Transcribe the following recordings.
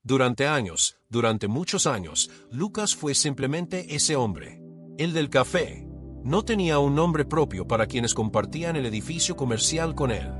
Durante años, durante muchos años, Lucas fue simplemente ese hombre. El del café. No tenía un nombre propio para quienes compartían el edificio comercial con él.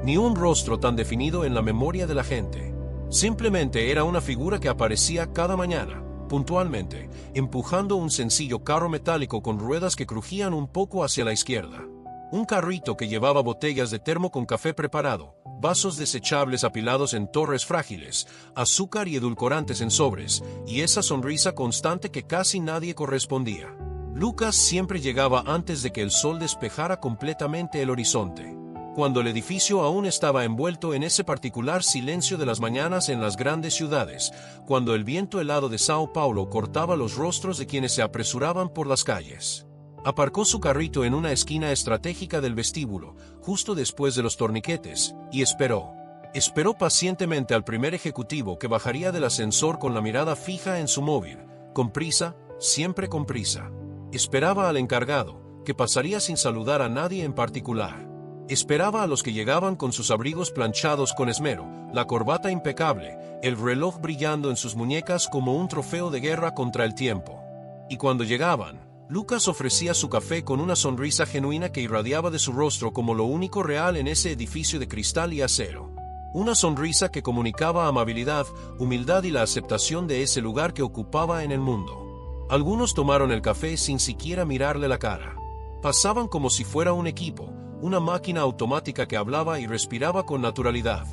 Ni un rostro tan definido en la memoria de la gente. Simplemente era una figura que aparecía cada mañana, puntualmente, empujando un sencillo carro metálico con ruedas que crujían un poco hacia la izquierda. Un carrito que llevaba botellas de termo con café preparado, vasos desechables apilados en torres frágiles, azúcar y edulcorantes en sobres, y esa sonrisa constante que casi nadie correspondía. Lucas siempre llegaba antes de que el sol despejara completamente el horizonte, cuando el edificio aún estaba envuelto en ese particular silencio de las mañanas en las grandes ciudades, cuando el viento helado de Sao Paulo cortaba los rostros de quienes se apresuraban por las calles. Aparcó su carrito en una esquina estratégica del vestíbulo, justo después de los torniquetes, y esperó. Esperó pacientemente al primer ejecutivo que bajaría del ascensor con la mirada fija en su móvil, con prisa, siempre con prisa. Esperaba al encargado, que pasaría sin saludar a nadie en particular. Esperaba a los que llegaban con sus abrigos planchados con esmero, la corbata impecable, el reloj brillando en sus muñecas como un trofeo de guerra contra el tiempo. Y cuando llegaban, Lucas ofrecía su café con una sonrisa genuina que irradiaba de su rostro como lo único real en ese edificio de cristal y acero. Una sonrisa que comunicaba amabilidad, humildad y la aceptación de ese lugar que ocupaba en el mundo. Algunos tomaron el café sin siquiera mirarle la cara. Pasaban como si fuera un equipo, una máquina automática que hablaba y respiraba con naturalidad.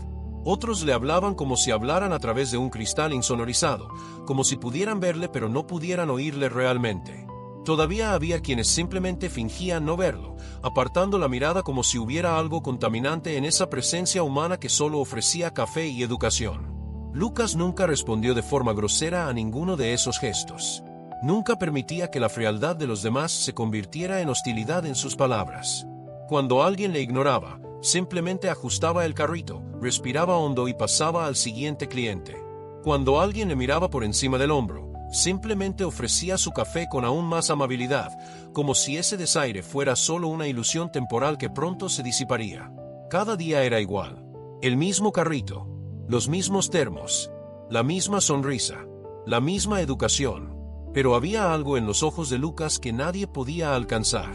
Otros le hablaban como si hablaran a través de un cristal insonorizado, como si pudieran verle pero no pudieran oírle realmente. Todavía había quienes simplemente fingían no verlo, apartando la mirada como si hubiera algo contaminante en esa presencia humana que solo ofrecía café y educación. Lucas nunca respondió de forma grosera a ninguno de esos gestos. Nunca permitía que la frialdad de los demás se convirtiera en hostilidad en sus palabras. Cuando alguien le ignoraba, simplemente ajustaba el carrito, respiraba hondo y pasaba al siguiente cliente. Cuando alguien le miraba por encima del hombro, simplemente ofrecía su café con aún más amabilidad, como si ese desaire fuera solo una ilusión temporal que pronto se disiparía. Cada día era igual. El mismo carrito, los mismos termos, la misma sonrisa, la misma educación. Pero había algo en los ojos de Lucas que nadie podía alcanzar.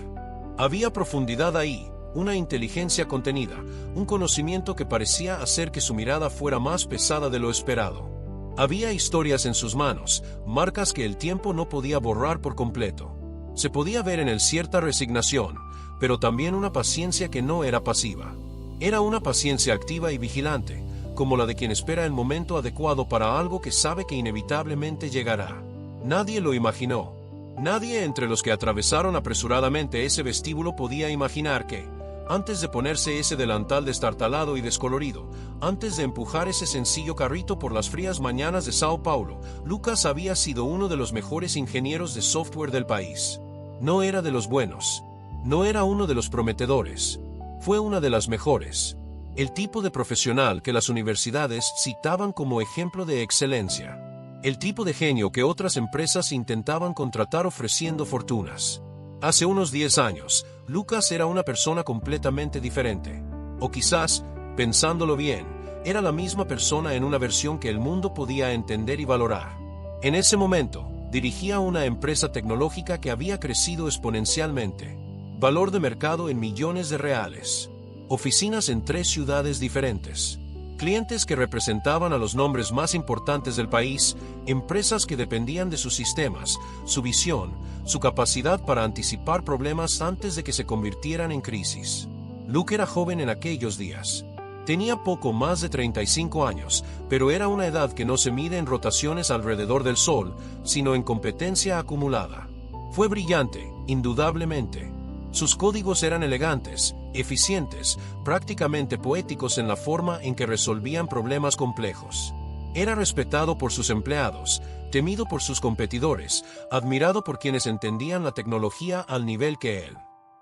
Había profundidad ahí, una inteligencia contenida, un conocimiento que parecía hacer que su mirada fuera más pesada de lo esperado. Había historias en sus manos, marcas que el tiempo no podía borrar por completo. Se podía ver en él cierta resignación, pero también una paciencia que no era pasiva. Era una paciencia activa y vigilante, como la de quien espera el momento adecuado para algo que sabe que inevitablemente llegará. Nadie lo imaginó. Nadie entre los que atravesaron apresuradamente ese vestíbulo podía imaginar que, antes de ponerse ese delantal destartalado y descolorido, antes de empujar ese sencillo carrito por las frías mañanas de Sao Paulo, Lucas había sido uno de los mejores ingenieros de software del país. No era de los buenos. No era uno de los prometedores. Fue una de las mejores. El tipo de profesional que las universidades citaban como ejemplo de excelencia. El tipo de genio que otras empresas intentaban contratar ofreciendo fortunas. Hace unos 10 años, Lucas era una persona completamente diferente. O quizás, pensándolo bien, era la misma persona en una versión que el mundo podía entender y valorar. En ese momento, dirigía una empresa tecnológica que había crecido exponencialmente. Valor de mercado en millones de reales. Oficinas en 3 ciudades diferentes. Clientes que representaban a los nombres más importantes del país, empresas que dependían de sus sistemas, su visión, su capacidad para anticipar problemas antes de que se convirtieran en crisis. Luke era joven en aquellos días. Tenía poco más de 35 años, pero era una edad que no se mide en rotaciones alrededor del Sol, sino en competencia acumulada. Fue brillante, indudablemente. Sus códigos eran elegantes, eficientes, prácticamente poéticos en la forma en que resolvían problemas complejos. Era respetado por sus empleados, temido por sus competidores, admirado por quienes entendían la tecnología al nivel que él.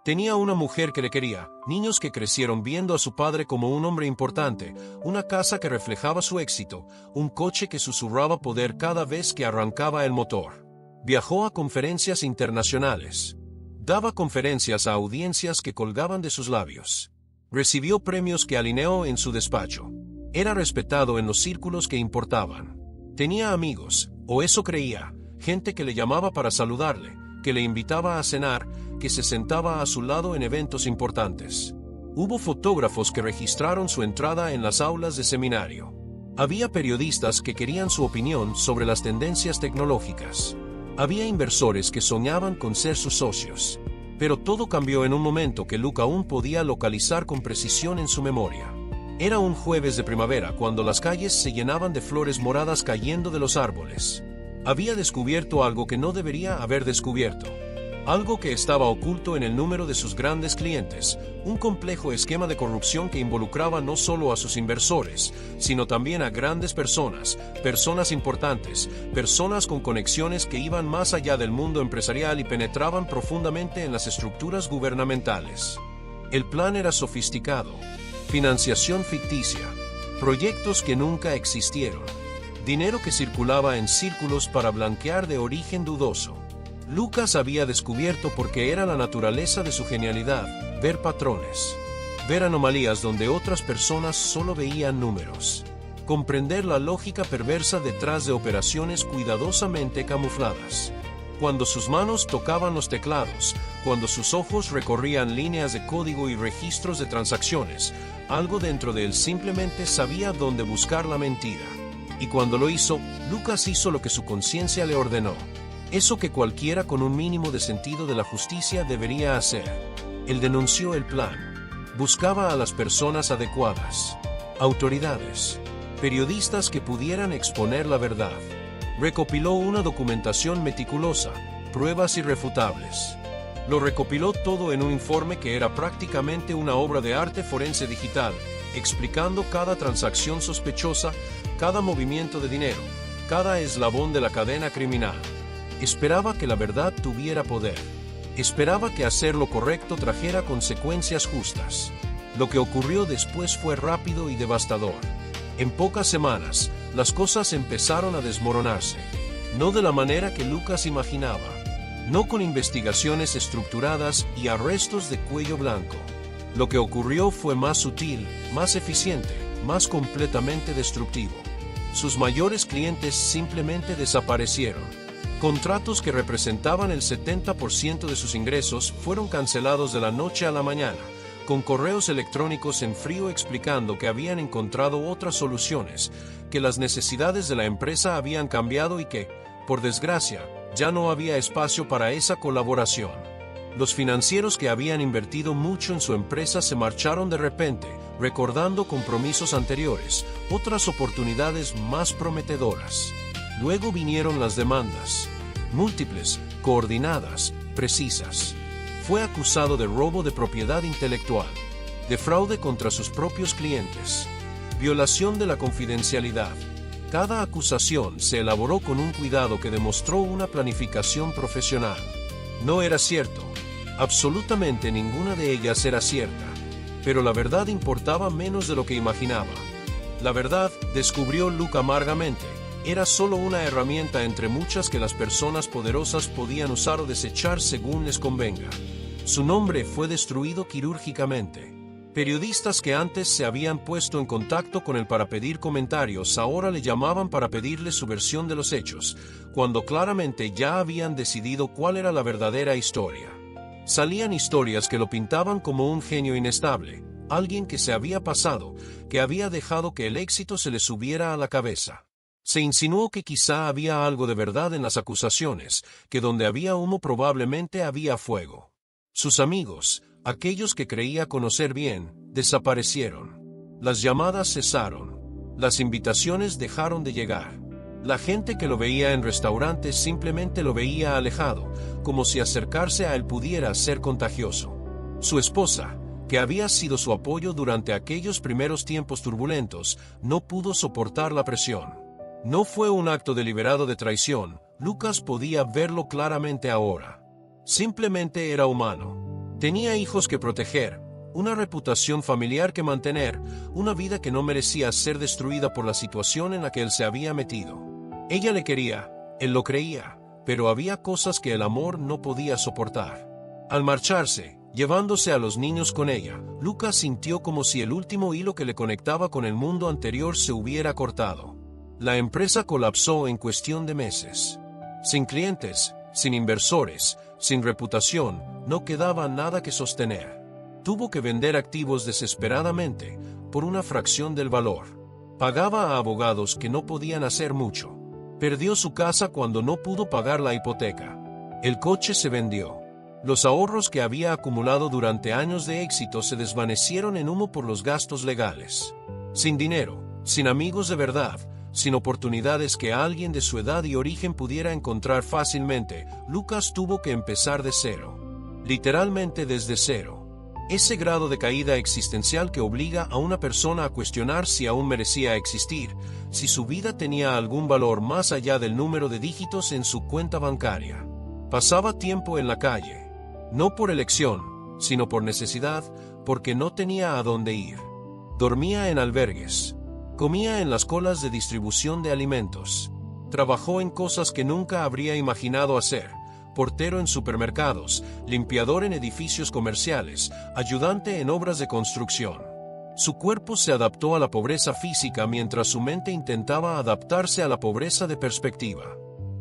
Tenía una mujer que le quería, niños que crecieron viendo a su padre como un hombre importante, una casa que reflejaba su éxito, un coche que susurraba poder cada vez que arrancaba el motor. Viajó a conferencias internacionales. Daba conferencias a audiencias que colgaban de sus labios. Recibió premios que alineó en su despacho. Era respetado en los círculos que importaban. Tenía amigos, o eso creía, gente que le llamaba para saludarle, que le invitaba a cenar, que se sentaba a su lado en eventos importantes. Hubo fotógrafos que registraron su entrada en las aulas de seminario. Había periodistas que querían su opinión sobre las tendencias tecnológicas. Había inversores que soñaban con ser sus socios. Pero todo cambió en un momento que Luke aún podía localizar con precisión en su memoria. Era un jueves de primavera cuando las calles se llenaban de flores moradas cayendo de los árboles. Había descubierto algo que no debería haber descubierto. Algo que estaba oculto en el número de sus grandes clientes, un complejo esquema de corrupción que involucraba no solo a sus inversores, sino también a grandes personas, personas importantes, personas con conexiones que iban más allá del mundo empresarial y penetraban profundamente en las estructuras gubernamentales. El plan era sofisticado, financiación ficticia, proyectos que nunca existieron, dinero que circulaba en círculos para blanquear de origen dudoso. Lucas había descubierto porque era la naturaleza de su genialidad, ver patrones, ver anomalías donde otras personas solo veían números, comprender la lógica perversa detrás de operaciones cuidadosamente camufladas. Cuando sus manos tocaban los teclados, cuando sus ojos recorrían líneas de código y registros de transacciones, algo dentro de él simplemente sabía dónde buscar la mentira. Y cuando lo hizo, Lucas hizo lo que su conciencia le ordenó. Eso que cualquiera con un mínimo de sentido de la justicia debería hacer. Él denunció el plan. Buscaba a las personas adecuadas. Autoridades. Periodistas que pudieran exponer la verdad. Recopiló una documentación meticulosa, pruebas irrefutables. Lo recopiló todo en un informe que era prácticamente una obra de arte forense digital, explicando cada transacción sospechosa, cada movimiento de dinero, cada eslabón de la cadena criminal. Esperaba que la verdad tuviera poder. Esperaba que hacer lo correcto trajera consecuencias justas. Lo que ocurrió después fue rápido y devastador. En pocas semanas, las cosas empezaron a desmoronarse. No de la manera que Lucas imaginaba. No con investigaciones estructuradas y arrestos de cuello blanco. Lo que ocurrió fue más sutil, más eficiente, más completamente destructivo. Sus mayores clientes simplemente desaparecieron. Contratos que representaban el 70% de sus ingresos fueron cancelados de la noche a la mañana, con correos electrónicos en frío explicando que habían encontrado otras soluciones, que las necesidades de la empresa habían cambiado y que, por desgracia, ya no había espacio para esa colaboración. Los financieros que habían invertido mucho en su empresa se marcharon de repente, recordando compromisos anteriores, otras oportunidades más prometedoras. Luego vinieron las demandas, múltiples, coordinadas, precisas. Fue acusado de robo de propiedad intelectual, de fraude contra sus propios clientes, violación de la confidencialidad. Cada acusación se elaboró con un cuidado que demostró una planificación profesional. No era cierto, absolutamente ninguna de ellas era cierta, pero la verdad importaba menos de lo que imaginaba. La verdad, descubrió Luke amargamente, era solo una herramienta entre muchas que las personas poderosas podían usar o desechar según les convenga. Su nombre fue destruido quirúrgicamente. Periodistas que antes se habían puesto en contacto con él para pedir comentarios ahora le llamaban para pedirle su versión de los hechos, cuando claramente ya habían decidido cuál era la verdadera historia. Salían historias que lo pintaban como un genio inestable, alguien que se había pasado, que había dejado que el éxito se le subiera a la cabeza. Se insinuó que quizá había algo de verdad en las acusaciones, que donde había humo probablemente había fuego. Sus amigos, aquellos que creía conocer bien, desaparecieron. Las llamadas cesaron. Las invitaciones dejaron de llegar. La gente que lo veía en restaurantes simplemente lo veía alejado, como si acercarse a él pudiera ser contagioso. Su esposa, que había sido su apoyo durante aquellos primeros tiempos turbulentos, no pudo soportar la presión. No fue un acto deliberado de traición, Lucas podía verlo claramente ahora. Simplemente era humano. Tenía hijos que proteger, una reputación familiar que mantener, una vida que no merecía ser destruida por la situación en la que él se había metido. Ella le quería, él lo creía, pero había cosas que el amor no podía soportar. Al marcharse, llevándose a los niños con ella, Lucas sintió como si el último hilo que le conectaba con el mundo anterior se hubiera cortado. La empresa colapsó en cuestión de meses. Sin clientes, sin inversores, sin reputación, no quedaba nada que sostener. Tuvo que vender activos desesperadamente, por una fracción del valor. Pagaba a abogados que no podían hacer mucho. Perdió su casa cuando no pudo pagar la hipoteca. El coche se vendió. Los ahorros que había acumulado durante años de éxito se desvanecieron en humo por los gastos legales. Sin dinero, sin amigos de verdad, sin oportunidades que alguien de su edad y origen pudiera encontrar fácilmente, Lucas tuvo que empezar de cero. Literalmente desde cero. Ese grado de caída existencial que obliga a una persona a cuestionar si aún merecía existir, si su vida tenía algún valor más allá del número de dígitos en su cuenta bancaria. Pasaba tiempo en la calle, no por elección, sino por necesidad, porque no tenía a dónde ir. Dormía en albergues, comía en las colas de distribución de alimentos, trabajó en cosas que nunca habría imaginado hacer. Portero en supermercados, limpiador en edificios comerciales, ayudante en obras de construcción. Su cuerpo se adaptó a la pobreza física mientras su mente intentaba adaptarse a la pobreza de perspectiva.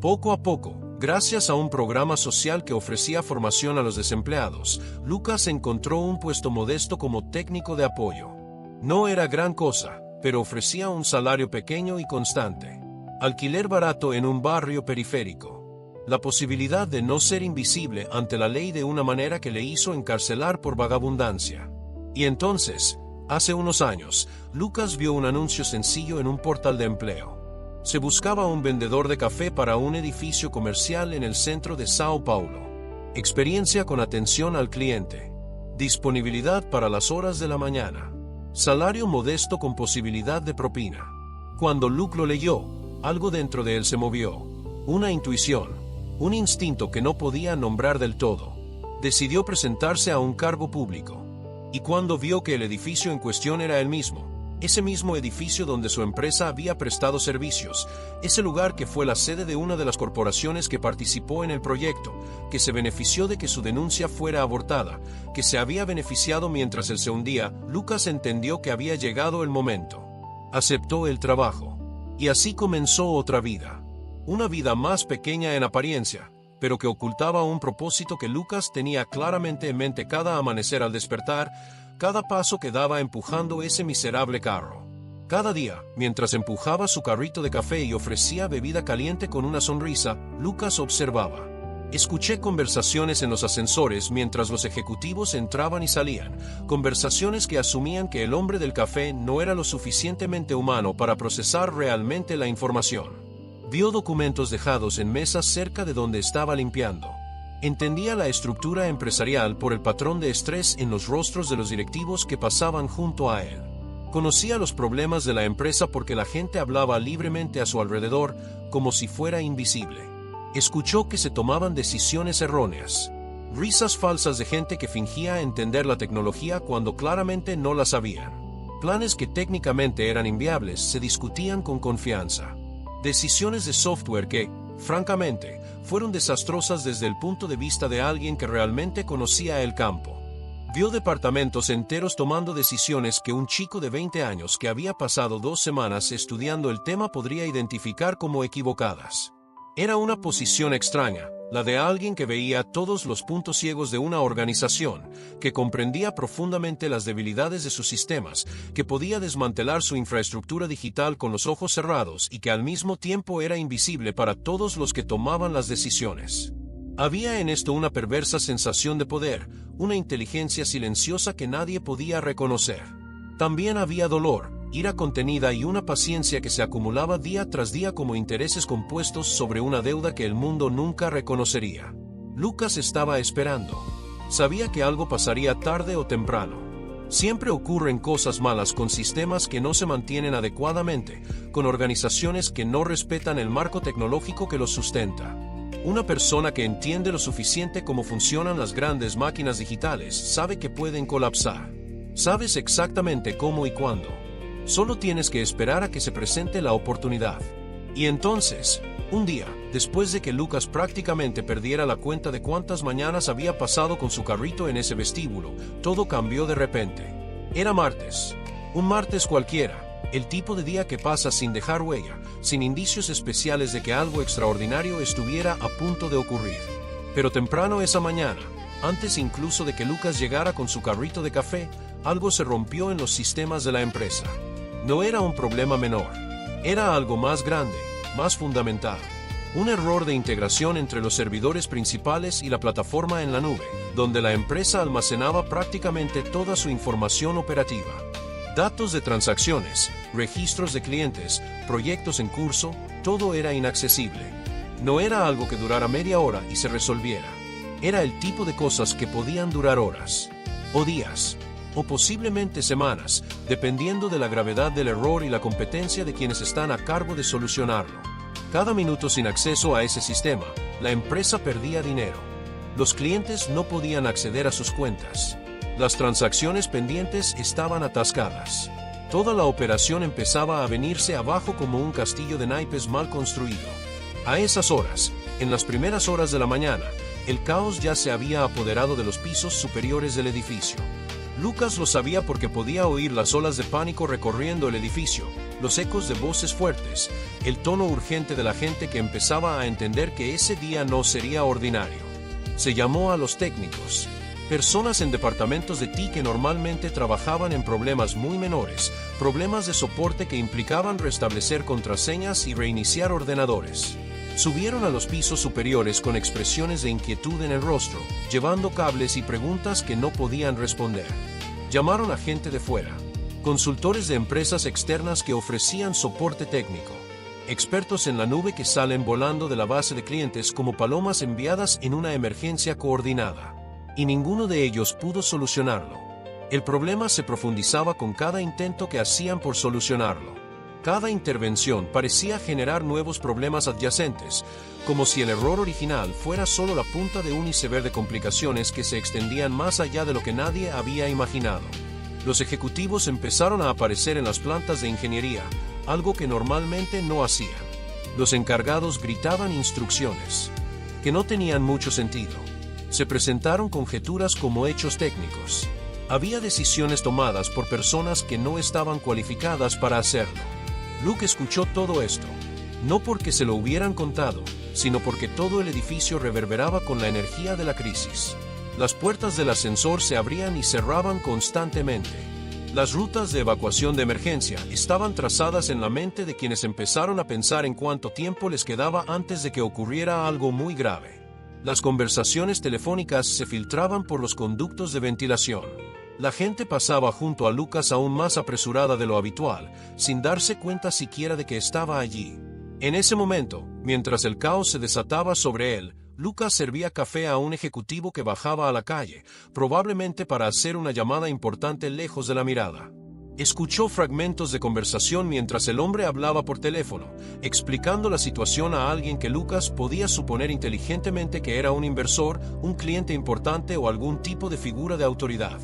Poco a poco, gracias a un programa social que ofrecía formación a los desempleados, Lucas encontró un puesto modesto como técnico de apoyo. No era gran cosa, pero ofrecía un salario pequeño y constante. Alquiler barato en un barrio periférico. La posibilidad de no ser invisible ante la ley de una manera que le hizo encarcelar por vagabundancia. Y entonces, hace unos años, Lucas vio un anuncio sencillo en un portal de empleo. Se buscaba un vendedor de café para un edificio comercial en el centro de Sao Paulo. Experiencia con atención al cliente. Disponibilidad para las horas de la mañana. Salario modesto con posibilidad de propina. Cuando Luke lo leyó, algo dentro de él se movió. Una intuición. Un instinto que no podía nombrar del todo. Decidió presentarse a un cargo público. Y cuando vio que el edificio en cuestión era el mismo, ese mismo edificio donde su empresa había prestado servicios, ese lugar que fue la sede de una de las corporaciones que participó en el proyecto, que se benefició de que su denuncia fuera abortada, que se había beneficiado mientras él se hundía, Lucas entendió que había llegado el momento. Aceptó el trabajo. Y así comenzó otra vida. Una vida más pequeña en apariencia, pero que ocultaba un propósito que Lucas tenía claramente en mente cada amanecer al despertar, cada paso que daba empujando ese miserable carro. Cada día, mientras empujaba su carrito de café y ofrecía bebida caliente con una sonrisa, Lucas observaba. Escuché conversaciones en los ascensores mientras los ejecutivos entraban y salían, conversaciones que asumían que el hombre del café no era lo suficientemente humano para procesar realmente la información. Vio documentos dejados en mesas cerca de donde estaba limpiando. Entendía la estructura empresarial por el patrón de estrés en los rostros de los directivos que pasaban junto a él. Conocía los problemas de la empresa porque la gente hablaba libremente a su alrededor, como si fuera invisible. Escuchó que se tomaban decisiones erróneas. Risas falsas de gente que fingía entender la tecnología cuando claramente no la sabían. Planes que técnicamente eran inviables se discutían con confianza. Decisiones de software que, francamente, fueron desastrosas desde el punto de vista de alguien que realmente conocía el campo. Vio departamentos enteros tomando decisiones que un chico de 20 años que había pasado 2 semanas estudiando el tema podría identificar como equivocadas. Era una posición extraña, la de alguien que veía todos los puntos ciegos de una organización, que comprendía profundamente las debilidades de sus sistemas, que podía desmantelar su infraestructura digital con los ojos cerrados y que al mismo tiempo era invisible para todos los que tomaban las decisiones. Había en esto una perversa sensación de poder, una inteligencia silenciosa que nadie podía reconocer. También había dolor, ira contenida y una paciencia que se acumulaba día tras día como intereses compuestos sobre una deuda que el mundo nunca reconocería. Lucas estaba esperando. Sabía que algo pasaría tarde o temprano. Siempre ocurren cosas malas con sistemas que no se mantienen adecuadamente, con organizaciones que no respetan el marco tecnológico que los sustenta. Una persona que entiende lo suficiente cómo funcionan las grandes máquinas digitales sabe que pueden colapsar. Sabes exactamente cómo y cuándo. Solo tienes que esperar a que se presente la oportunidad. Y entonces, un día, después de que Lucas prácticamente perdiera la cuenta de cuántas mañanas había pasado con su carrito en ese vestíbulo, todo cambió de repente. Era martes. Un martes cualquiera. El tipo de día que pasa sin dejar huella, sin indicios especiales de que algo extraordinario estuviera a punto de ocurrir. Pero temprano esa mañana, antes incluso de que Lucas llegara con su carrito de café, algo se rompió en los sistemas de la empresa. No era un problema menor. Era algo más grande, más fundamental. Un error de integración entre los servidores principales y la plataforma en la nube, donde la empresa almacenaba prácticamente toda su información operativa. Datos de transacciones, registros de clientes, proyectos en curso, todo era inaccesible. No era algo que durara media hora y se resolviera. Era el tipo de cosas que podían durar horas, o días, o posiblemente semanas, dependiendo de la gravedad del error y la competencia de quienes están a cargo de solucionarlo. Cada minuto sin acceso a ese sistema, la empresa perdía dinero. Los clientes no podían acceder a sus cuentas. Las transacciones pendientes estaban atascadas. Toda la operación empezaba a venirse abajo como un castillo de naipes mal construido. A esas horas, en las primeras horas de la mañana, el caos ya se había apoderado de los pisos superiores del edificio. Lucas lo sabía porque podía oír las olas de pánico recorriendo el edificio, los ecos de voces fuertes, el tono urgente de la gente que empezaba a entender que ese día no sería ordinario. Se llamó a los técnicos. Personas en departamentos de TI que normalmente trabajaban en problemas muy menores, problemas de soporte que implicaban restablecer contraseñas y reiniciar ordenadores. Subieron a los pisos superiores con expresiones de inquietud en el rostro, llevando cables y preguntas que no podían responder. Llamaron a gente de fuera, consultores de empresas externas que ofrecían soporte técnico, expertos en la nube que salen volando de la base de clientes como palomas enviadas en una emergencia coordinada. Y ninguno de ellos pudo solucionarlo. El problema se profundizaba con cada intento que hacían por solucionarlo. Cada intervención parecía generar nuevos problemas adyacentes, como si el error original fuera solo la punta de un iceberg de complicaciones que se extendían más allá de lo que nadie había imaginado. Los ejecutivos empezaron a aparecer en las plantas de ingeniería, algo que normalmente no hacían. Los encargados gritaban instrucciones, que no tenían mucho sentido. Se presentaron conjeturas como hechos técnicos. Había decisiones tomadas por personas que no estaban cualificadas para hacerlo. Luke escuchó todo esto, no porque se lo hubieran contado, sino porque todo el edificio reverberaba con la energía de la crisis. Las puertas del ascensor se abrían y cerraban constantemente. Las rutas de evacuación de emergencia estaban trazadas en la mente de quienes empezaron a pensar en cuánto tiempo les quedaba antes de que ocurriera algo muy grave. Las conversaciones telefónicas se filtraban por los conductos de ventilación. La gente pasaba junto a Lucas aún más apresurada de lo habitual, sin darse cuenta siquiera de que estaba allí. En ese momento, mientras el caos se desataba sobre él, Lucas servía café a un ejecutivo que bajaba a la calle, probablemente para hacer una llamada importante lejos de la mirada. Escuchó fragmentos de conversación mientras el hombre hablaba por teléfono, explicando la situación a alguien que Lucas podía suponer inteligentemente que era un inversor, un cliente importante o algún tipo de figura de autoridad.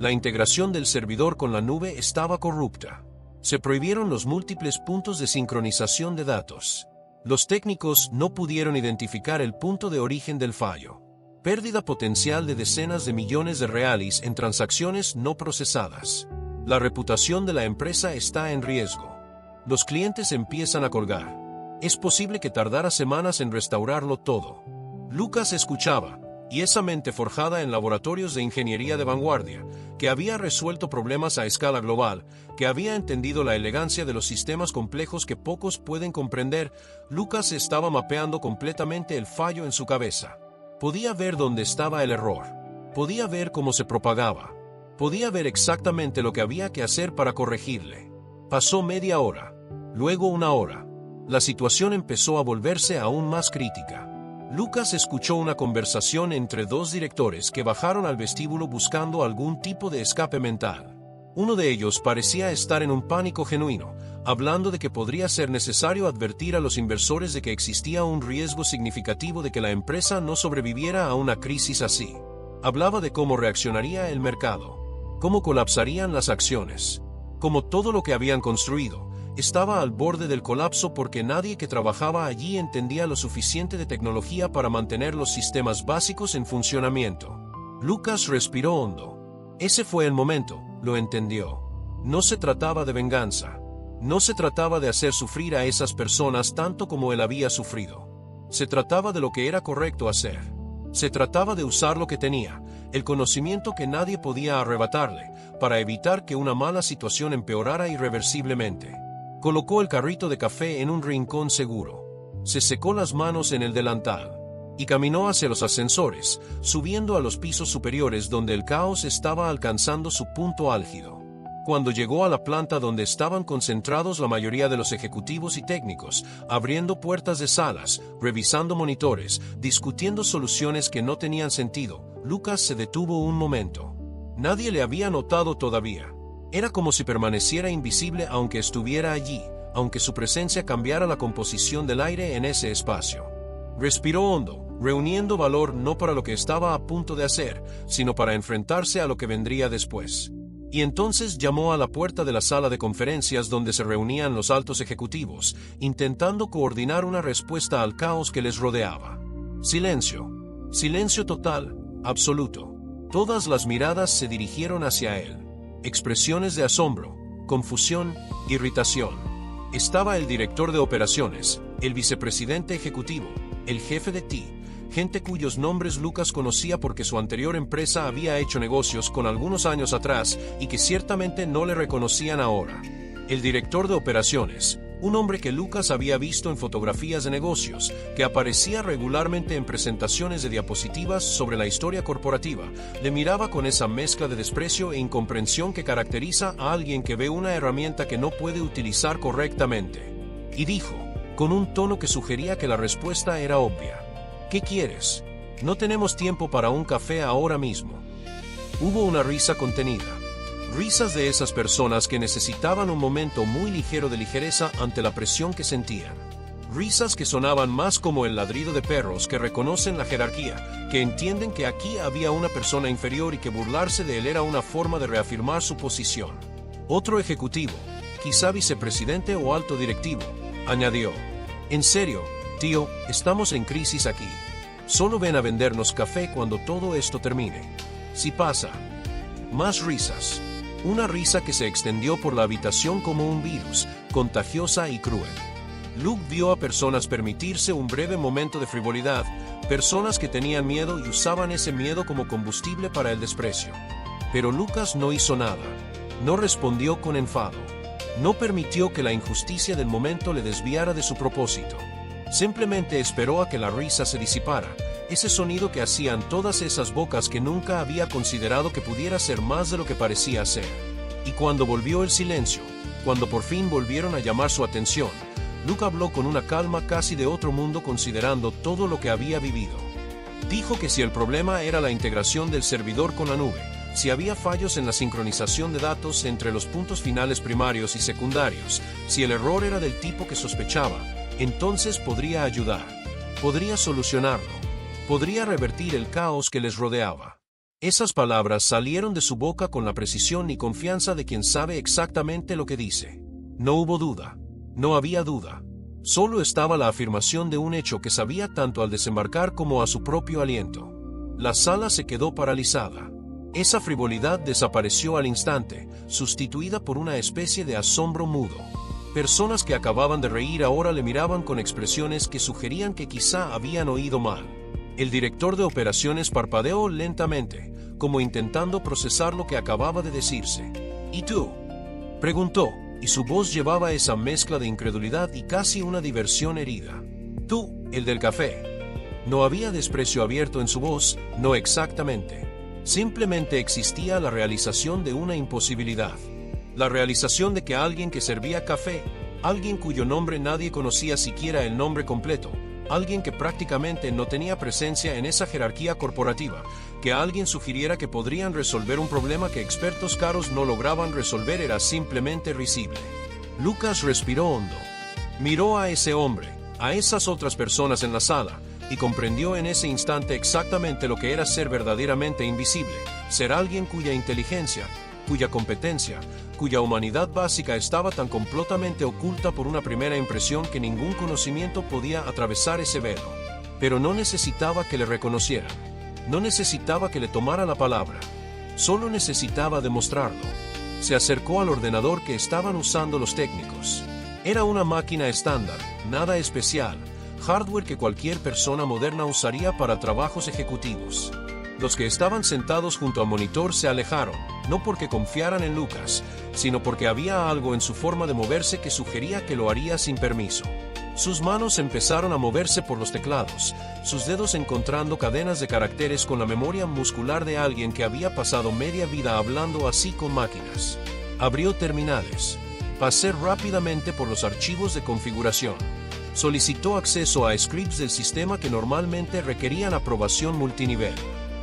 La integración del servidor con la nube estaba corrupta. Se prohibieron los múltiples puntos de sincronización de datos. Los técnicos no pudieron identificar el punto de origen del fallo. Pérdida potencial de decenas de millones de reales en transacciones no procesadas. La reputación de la empresa está en riesgo. Los clientes empiezan a colgar. Es posible que tardara semanas en restaurarlo todo. Lucas escuchaba, y esa mente forjada en laboratorios de ingeniería de vanguardia, que había resuelto problemas a escala global, que había entendido la elegancia de los sistemas complejos que pocos pueden comprender, Lucas estaba mapeando completamente el fallo en su cabeza. Podía ver dónde estaba el error. Podía ver cómo se propagaba. Podía ver exactamente lo que había que hacer para corregirle. Pasó media hora, luego una hora. La situación empezó a volverse aún más crítica. Lucas escuchó una conversación entre dos directores que bajaron al vestíbulo buscando algún tipo de escape mental. Uno de ellos parecía estar en un pánico genuino, hablando de que podría ser necesario advertir a los inversores de que existía un riesgo significativo de que la empresa no sobreviviera a una crisis así. Hablaba de cómo reaccionaría el mercado, cómo colapsarían las acciones, cómo todo lo que habían construido estaba al borde del colapso porque nadie que trabajaba allí entendía lo suficiente de tecnología para mantener los sistemas básicos en funcionamiento. Lucas respiró hondo. Ese fue el momento, lo entendió. No se trataba de venganza. No se trataba de hacer sufrir a esas personas tanto como él había sufrido. Se trataba de lo que era correcto hacer. Se trataba de usar lo que tenía, el conocimiento que nadie podía arrebatarle, para evitar que una mala situación empeorara irreversiblemente. Colocó el carrito de café en un rincón seguro. Se secó las manos en el delantal y caminó hacia los ascensores, subiendo a los pisos superiores donde el caos estaba alcanzando su punto álgido. Cuando llegó a la planta donde estaban concentrados la mayoría de los ejecutivos y técnicos, abriendo puertas de salas, revisando monitores, discutiendo soluciones que no tenían sentido, Lucas se detuvo un momento. Nadie le había notado todavía. Era como si permaneciera invisible aunque estuviera allí, aunque su presencia cambiara la composición del aire en ese espacio. Respiró hondo, reuniendo valor no para lo que estaba a punto de hacer, sino para enfrentarse a lo que vendría después. Y entonces llamó a la puerta de la sala de conferencias donde se reunían los altos ejecutivos, intentando coordinar una respuesta al caos que les rodeaba. Silencio. Silencio total, absoluto. Todas las miradas se dirigieron hacia él. Expresiones de asombro, confusión, irritación. Estaba el director de operaciones, el vicepresidente ejecutivo, el jefe de TI, gente cuyos nombres Lucas conocía porque su anterior empresa había hecho negocios con algunos años atrás y que ciertamente no le reconocían ahora. El director de operaciones, un hombre que Lucas había visto en fotografías de negocios, que aparecía regularmente en presentaciones de diapositivas sobre la historia corporativa, le miraba con esa mezcla de desprecio e incomprensión que caracteriza a alguien que ve una herramienta que no puede utilizar correctamente. Y dijo, con un tono que sugería que la respuesta era obvia: ¿qué quieres? No tenemos tiempo para un café ahora mismo. Hubo una risa contenida. Risas de esas personas que necesitaban un momento muy ligero de ligereza ante la presión que sentían. Risas que sonaban más como el ladrido de perros que reconocen la jerarquía, que entienden que aquí había una persona inferior y que burlarse de él era una forma de reafirmar su posición. Otro ejecutivo, quizá vicepresidente o alto directivo, añadió: en serio, tío, estamos en crisis aquí. Solo ven a vendernos café cuando todo esto termine. Si pasa. Más risas. Una risa que se extendió por la habitación como un virus, contagiosa y cruel. Luke vio a personas permitirse un breve momento de frivolidad, personas que tenían miedo y usaban ese miedo como combustible para el desprecio. Pero Lucas no hizo nada. No respondió con enfado. No permitió que la injusticia del momento le desviara de su propósito. Simplemente esperó a que la risa se disipara, ese sonido que hacían todas esas bocas que nunca había considerado que pudiera ser más de lo que parecía ser. Y cuando volvió el silencio, cuando por fin volvieron a llamar su atención, Luke habló con una calma casi de otro mundo considerando todo lo que había vivido. Dijo que si el problema era la integración del servidor con la nube, si había fallos en la sincronización de datos entre los puntos finales primarios y secundarios, si el error era del tipo que sospechaba, entonces podría ayudar, podría solucionarlo, podría revertir el caos que les rodeaba. Esas palabras salieron de su boca con la precisión y confianza de quien sabe exactamente lo que dice. No hubo duda, no había duda. Solo estaba la afirmación de un hecho que sabía tanto al desembarcar como a su propio aliento. La sala se quedó paralizada. Esa frivolidad desapareció al instante, sustituida por una especie de asombro mudo. Personas que acababan de reír ahora le miraban con expresiones que sugerían que quizá habían oído mal. El director de operaciones parpadeó lentamente, como intentando procesar lo que acababa de decirse. ¿Y tú?, preguntó, y su voz llevaba esa mezcla de incredulidad y casi una diversión herida. Tú, el del café. No había desprecio abierto en su voz, no exactamente. Simplemente existía la realización de una imposibilidad. La realización de que alguien que servía café, alguien cuyo nombre nadie conocía siquiera el nombre completo, alguien que prácticamente no tenía presencia en esa jerarquía corporativa, que alguien sugiriera que podrían resolver un problema que expertos caros no lograban resolver era simplemente risible. Lucas respiró hondo. Miró a ese hombre, a esas otras personas en la sala, y comprendió en ese instante exactamente lo que era ser verdaderamente invisible, ser alguien cuya inteligencia, cuya competencia, cuya humanidad básica estaba tan completamente oculta por una primera impresión que ningún conocimiento podía atravesar ese velo. Pero no necesitaba que le reconocieran, no necesitaba que le tomara la palabra, solo necesitaba demostrarlo. Se acercó al ordenador que estaban usando los técnicos. Era una máquina estándar, nada especial, hardware que cualquier persona moderna usaría para trabajos ejecutivos. Los que estaban sentados junto al monitor se alejaron, no porque confiaran en Lucas, sino porque había algo en su forma de moverse que sugería que lo haría sin permiso. Sus manos empezaron a moverse por los teclados, sus dedos encontrando cadenas de caracteres con la memoria muscular de alguien que había pasado media vida hablando así con máquinas. Abrió terminales. Pasé rápidamente por los archivos de configuración. Solicitó acceso a scripts del sistema que normalmente requerían aprobación multinivel.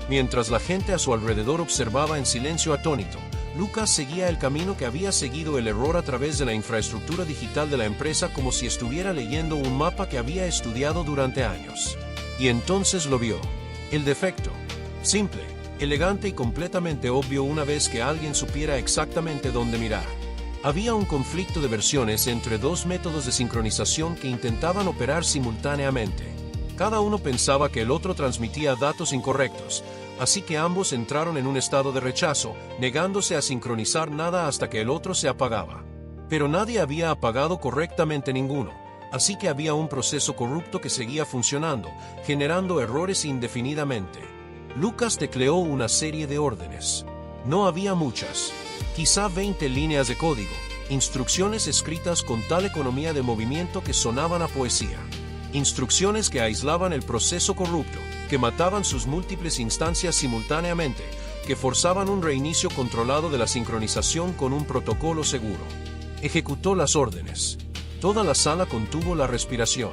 Mientras la gente a su alrededor observaba en silencio atónito, Lucas seguía el camino que había seguido el error a través de la infraestructura digital de la empresa como si estuviera leyendo un mapa que había estudiado durante años. Y entonces lo vio. El defecto. Simple, elegante y completamente obvio una vez que alguien supiera exactamente dónde mirar. Había un conflicto de versiones entre dos métodos de sincronización que intentaban operar simultáneamente. Cada uno pensaba que el otro transmitía datos incorrectos, así que ambos entraron en un estado de rechazo, negándose a sincronizar nada hasta que el otro se apagaba. Pero nadie había apagado correctamente ninguno, así que había un proceso corrupto que seguía funcionando, generando errores indefinidamente. Lucas tecleó una serie de órdenes. No había muchas, quizá 20 líneas de código, instrucciones escritas con tal economía de movimiento que sonaban a poesía. Instrucciones que aislaban el proceso corrupto, que mataban sus múltiples instancias simultáneamente, que forzaban un reinicio controlado de la sincronización con un protocolo seguro. Ejecutó las órdenes. Toda la sala contuvo la respiración.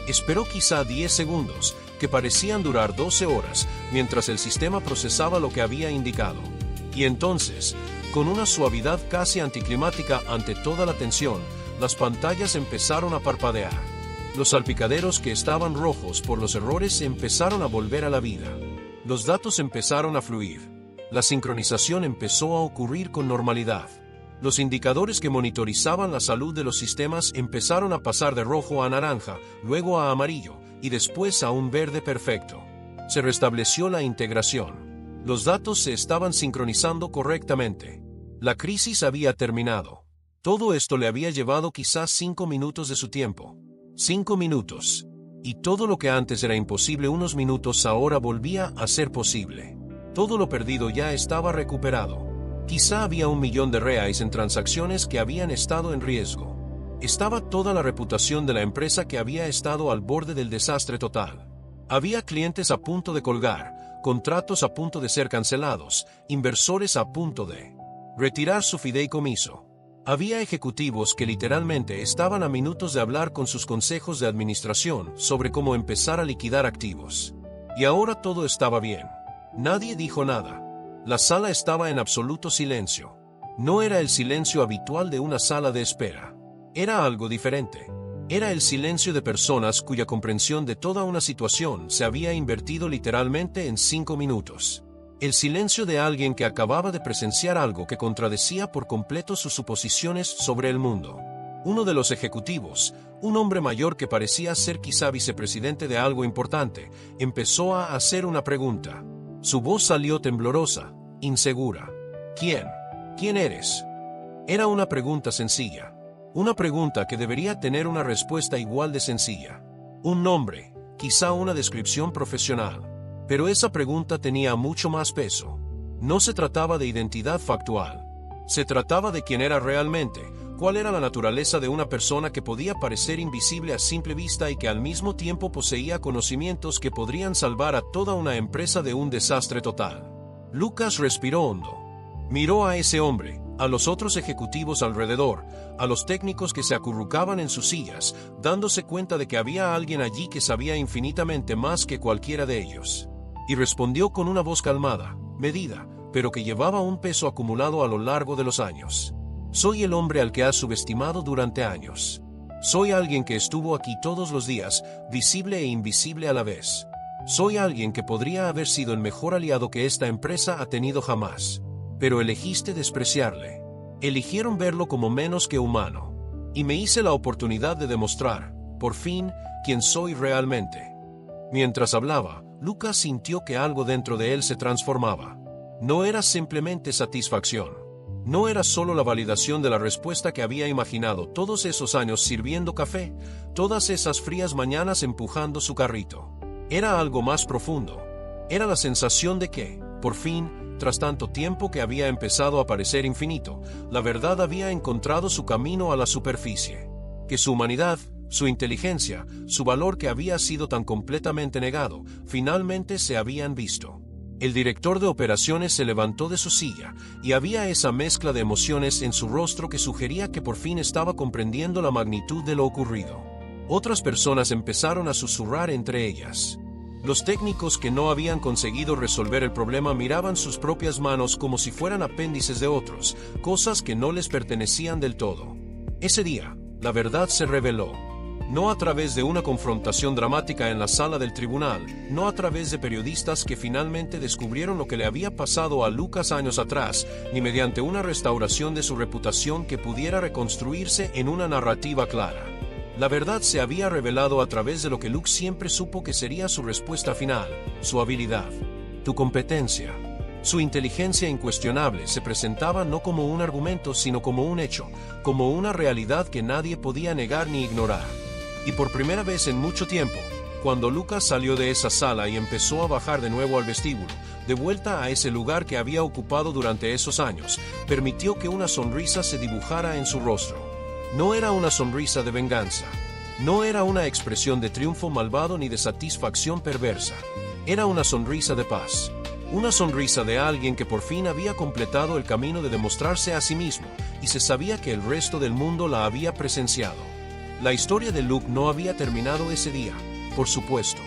Esperó quizá 10 segundos, que parecían durar 12 horas, mientras el sistema procesaba lo que había indicado. Y entonces, con una suavidad casi anticlimática ante toda la tensión, las pantallas empezaron a parpadear. Los salpicaderos que estaban rojos por los errores empezaron a volver a la vida. Los datos empezaron a fluir. La sincronización empezó a ocurrir con normalidad. Los indicadores que monitorizaban la salud de los sistemas empezaron a pasar de rojo a naranja, luego a amarillo, y después a un verde perfecto. Se restableció la integración. Los datos se estaban sincronizando correctamente. La crisis había terminado. Todo esto le había llevado quizás 5 minutos de su tiempo. 5 minutos. Y todo lo que antes era imposible unos minutos ahora volvía a ser posible. Todo lo perdido ya estaba recuperado. Quizá había 1 millón de reais en transacciones que habían estado en riesgo. Estaba toda la reputación de la empresa que había estado al borde del desastre total. Había clientes a punto de colgar, contratos a punto de ser cancelados, inversores a punto de retirar su fideicomiso. Había ejecutivos que literalmente estaban a minutos de hablar con sus consejos de administración sobre cómo empezar a liquidar activos. Y ahora todo estaba bien. Nadie dijo nada. La sala estaba en absoluto silencio. No era el silencio habitual de una sala de espera. Era algo diferente. Era el silencio de personas cuya comprensión de toda una situación se había invertido literalmente en 5 minutos. El silencio de alguien que acababa de presenciar algo que contradecía por completo sus suposiciones sobre el mundo. Uno de los ejecutivos, un hombre mayor que parecía ser quizá vicepresidente de algo importante, empezó a hacer una pregunta. Su voz salió temblorosa, insegura. ¿Quién? ¿Quién eres? Era una pregunta sencilla. Una pregunta que debería tener una respuesta igual de sencilla. Un nombre, quizá una descripción profesional. Pero esa pregunta tenía mucho más peso. No se trataba de identidad factual. Se trataba de quién era realmente, cuál era la naturaleza de una persona que podía parecer invisible a simple vista y que al mismo tiempo poseía conocimientos que podrían salvar a toda una empresa de un desastre total. Lucas respiró hondo. Miró a ese hombre, a los otros ejecutivos alrededor, a los técnicos que se acurrucaban en sus sillas, dándose cuenta de que había alguien allí que sabía infinitamente más que cualquiera de ellos. Y respondió con una voz calmada, medida, pero que llevaba un peso acumulado a lo largo de los años. Soy el hombre al que has subestimado durante años. Soy alguien que estuvo aquí todos los días, visible e invisible a la vez. Soy alguien que podría haber sido el mejor aliado que esta empresa ha tenido jamás. Pero elegiste despreciarle. Eligieron verlo como menos que humano. Y me hice la oportunidad de demostrar, por fin, quién soy realmente. Mientras hablaba, Lucas sintió que algo dentro de él se transformaba. No era simplemente satisfacción. No era solo la validación de la respuesta que había imaginado todos esos años sirviendo café, todas esas frías mañanas empujando su carrito. Era algo más profundo. Era la sensación de que, por fin, tras tanto tiempo que había empezado a parecer infinito, la verdad había encontrado su camino a la superficie. Que su humanidad, su inteligencia, su valor que había sido tan completamente negado, finalmente se habían visto. El director de operaciones se levantó de su silla, y había esa mezcla de emociones en su rostro que sugería que por fin estaba comprendiendo la magnitud de lo ocurrido. Otras personas empezaron a susurrar entre ellas. Los técnicos que no habían conseguido resolver el problema miraban sus propias manos como si fueran apéndices de otros, cosas que no les pertenecían del todo. Ese día, la verdad se reveló. No a través de una confrontación dramática en la sala del tribunal, no a través de periodistas que finalmente descubrieron lo que le había pasado a Lucas años atrás, ni mediante una restauración de su reputación que pudiera reconstruirse en una narrativa clara. La verdad se había revelado a través de lo que Luke siempre supo que sería su respuesta final, su habilidad, tu competencia. Su inteligencia incuestionable se presentaba no como un argumento sino como un hecho, como una realidad que nadie podía negar ni ignorar. Y por primera vez en mucho tiempo, cuando Lucas salió de esa sala y empezó a bajar de nuevo al vestíbulo, de vuelta a ese lugar que había ocupado durante esos años, permitió que una sonrisa se dibujara en su rostro. No era una sonrisa de venganza. No era una expresión de triunfo malvado ni de satisfacción perversa. Era una sonrisa de paz. Una sonrisa de alguien que por fin había completado el camino de demostrarse a sí mismo, y se sabía que el resto del mundo la había presenciado. La historia de Luke no había terminado ese día, por supuesto.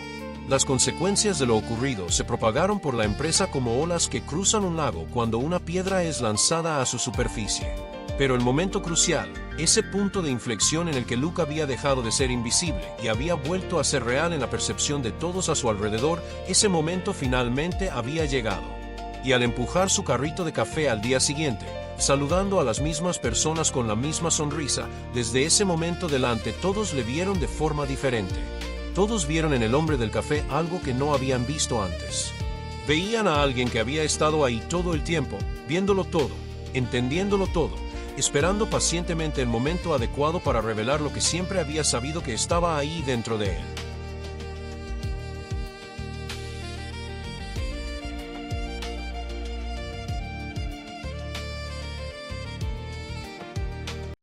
Las consecuencias de lo ocurrido se propagaron por la empresa como olas que cruzan un lago cuando una piedra es lanzada a su superficie. Pero el momento crucial, ese punto de inflexión en el que Luke había dejado de ser invisible y había vuelto a ser real en la percepción de todos a su alrededor, ese momento finalmente había llegado. Y al empujar su carrito de café al día siguiente, saludando a las mismas personas con la misma sonrisa, desde ese momento delante todos le vieron de forma diferente. Todos vieron en el hombre del café algo que no habían visto antes. Veían a alguien que había estado ahí todo el tiempo, viéndolo todo, entendiéndolo todo, esperando pacientemente el momento adecuado para revelar lo que siempre había sabido que estaba ahí dentro de él.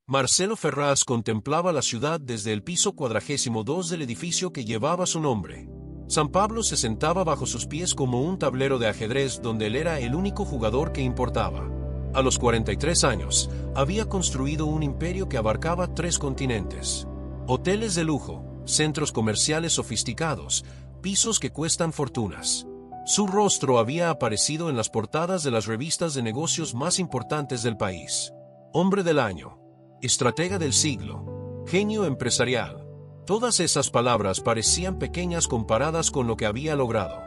Marcelo Ferraz contemplaba la ciudad desde el piso 42 del edificio que llevaba su nombre. San Pablo se sentaba bajo sus pies como un tablero de ajedrez donde él era el único jugador que importaba. A los 43 años, había construido un imperio que abarcaba 3 continentes. Hoteles de lujo, centros comerciales sofisticados, pisos que cuestan fortunas. Su rostro había aparecido en las portadas de las revistas de negocios más importantes del país. Hombre del año. Estratega del siglo, genio empresarial. Todas esas palabras parecían pequeñas comparadas con lo que había logrado.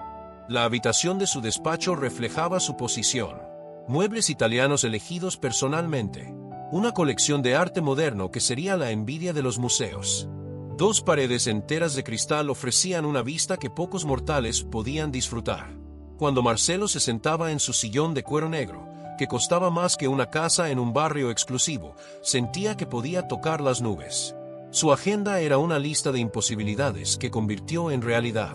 La habitación de su despacho reflejaba su posición. Muebles italianos elegidos personalmente. Una colección de arte moderno que sería la envidia de los museos. 2 paredes enteras de cristal ofrecían una vista que pocos mortales podían disfrutar. Cuando Marcelo se sentaba en su sillón de cuero negro, que costaba más que una casa en un barrio exclusivo, sentía que podía tocar las nubes. Su agenda era una lista de imposibilidades que convirtió en realidad.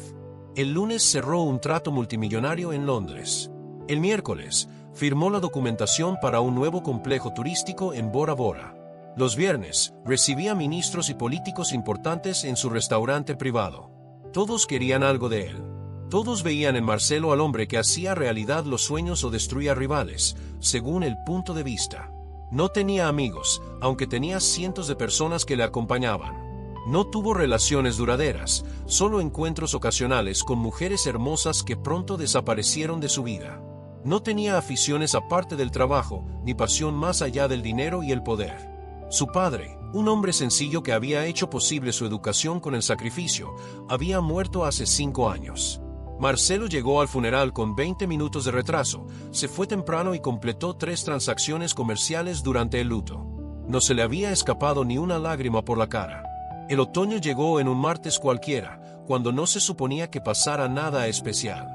El lunes cerró un trato multimillonario en Londres. El miércoles, firmó la documentación para un nuevo complejo turístico en Bora Bora. Los viernes, recibía ministros y políticos importantes en su restaurante privado. Todos querían algo de él. Todos veían en Marcelo al hombre que hacía realidad los sueños o destruía rivales, según el punto de vista. No tenía amigos, aunque tenía cientos de personas que le acompañaban. No tuvo relaciones duraderas, solo encuentros ocasionales con mujeres hermosas que pronto desaparecieron de su vida. No tenía aficiones aparte del trabajo, ni pasión más allá del dinero y el poder. Su padre, un hombre sencillo que había hecho posible su educación con el sacrificio, había muerto hace 5 años. Marcelo llegó al funeral con 20 minutos de retraso, se fue temprano y completó 3 transacciones comerciales durante el luto. No se le había escapado ni una lágrima por la cara. El otoño llegó en un martes cualquiera, cuando no se suponía que pasara nada especial.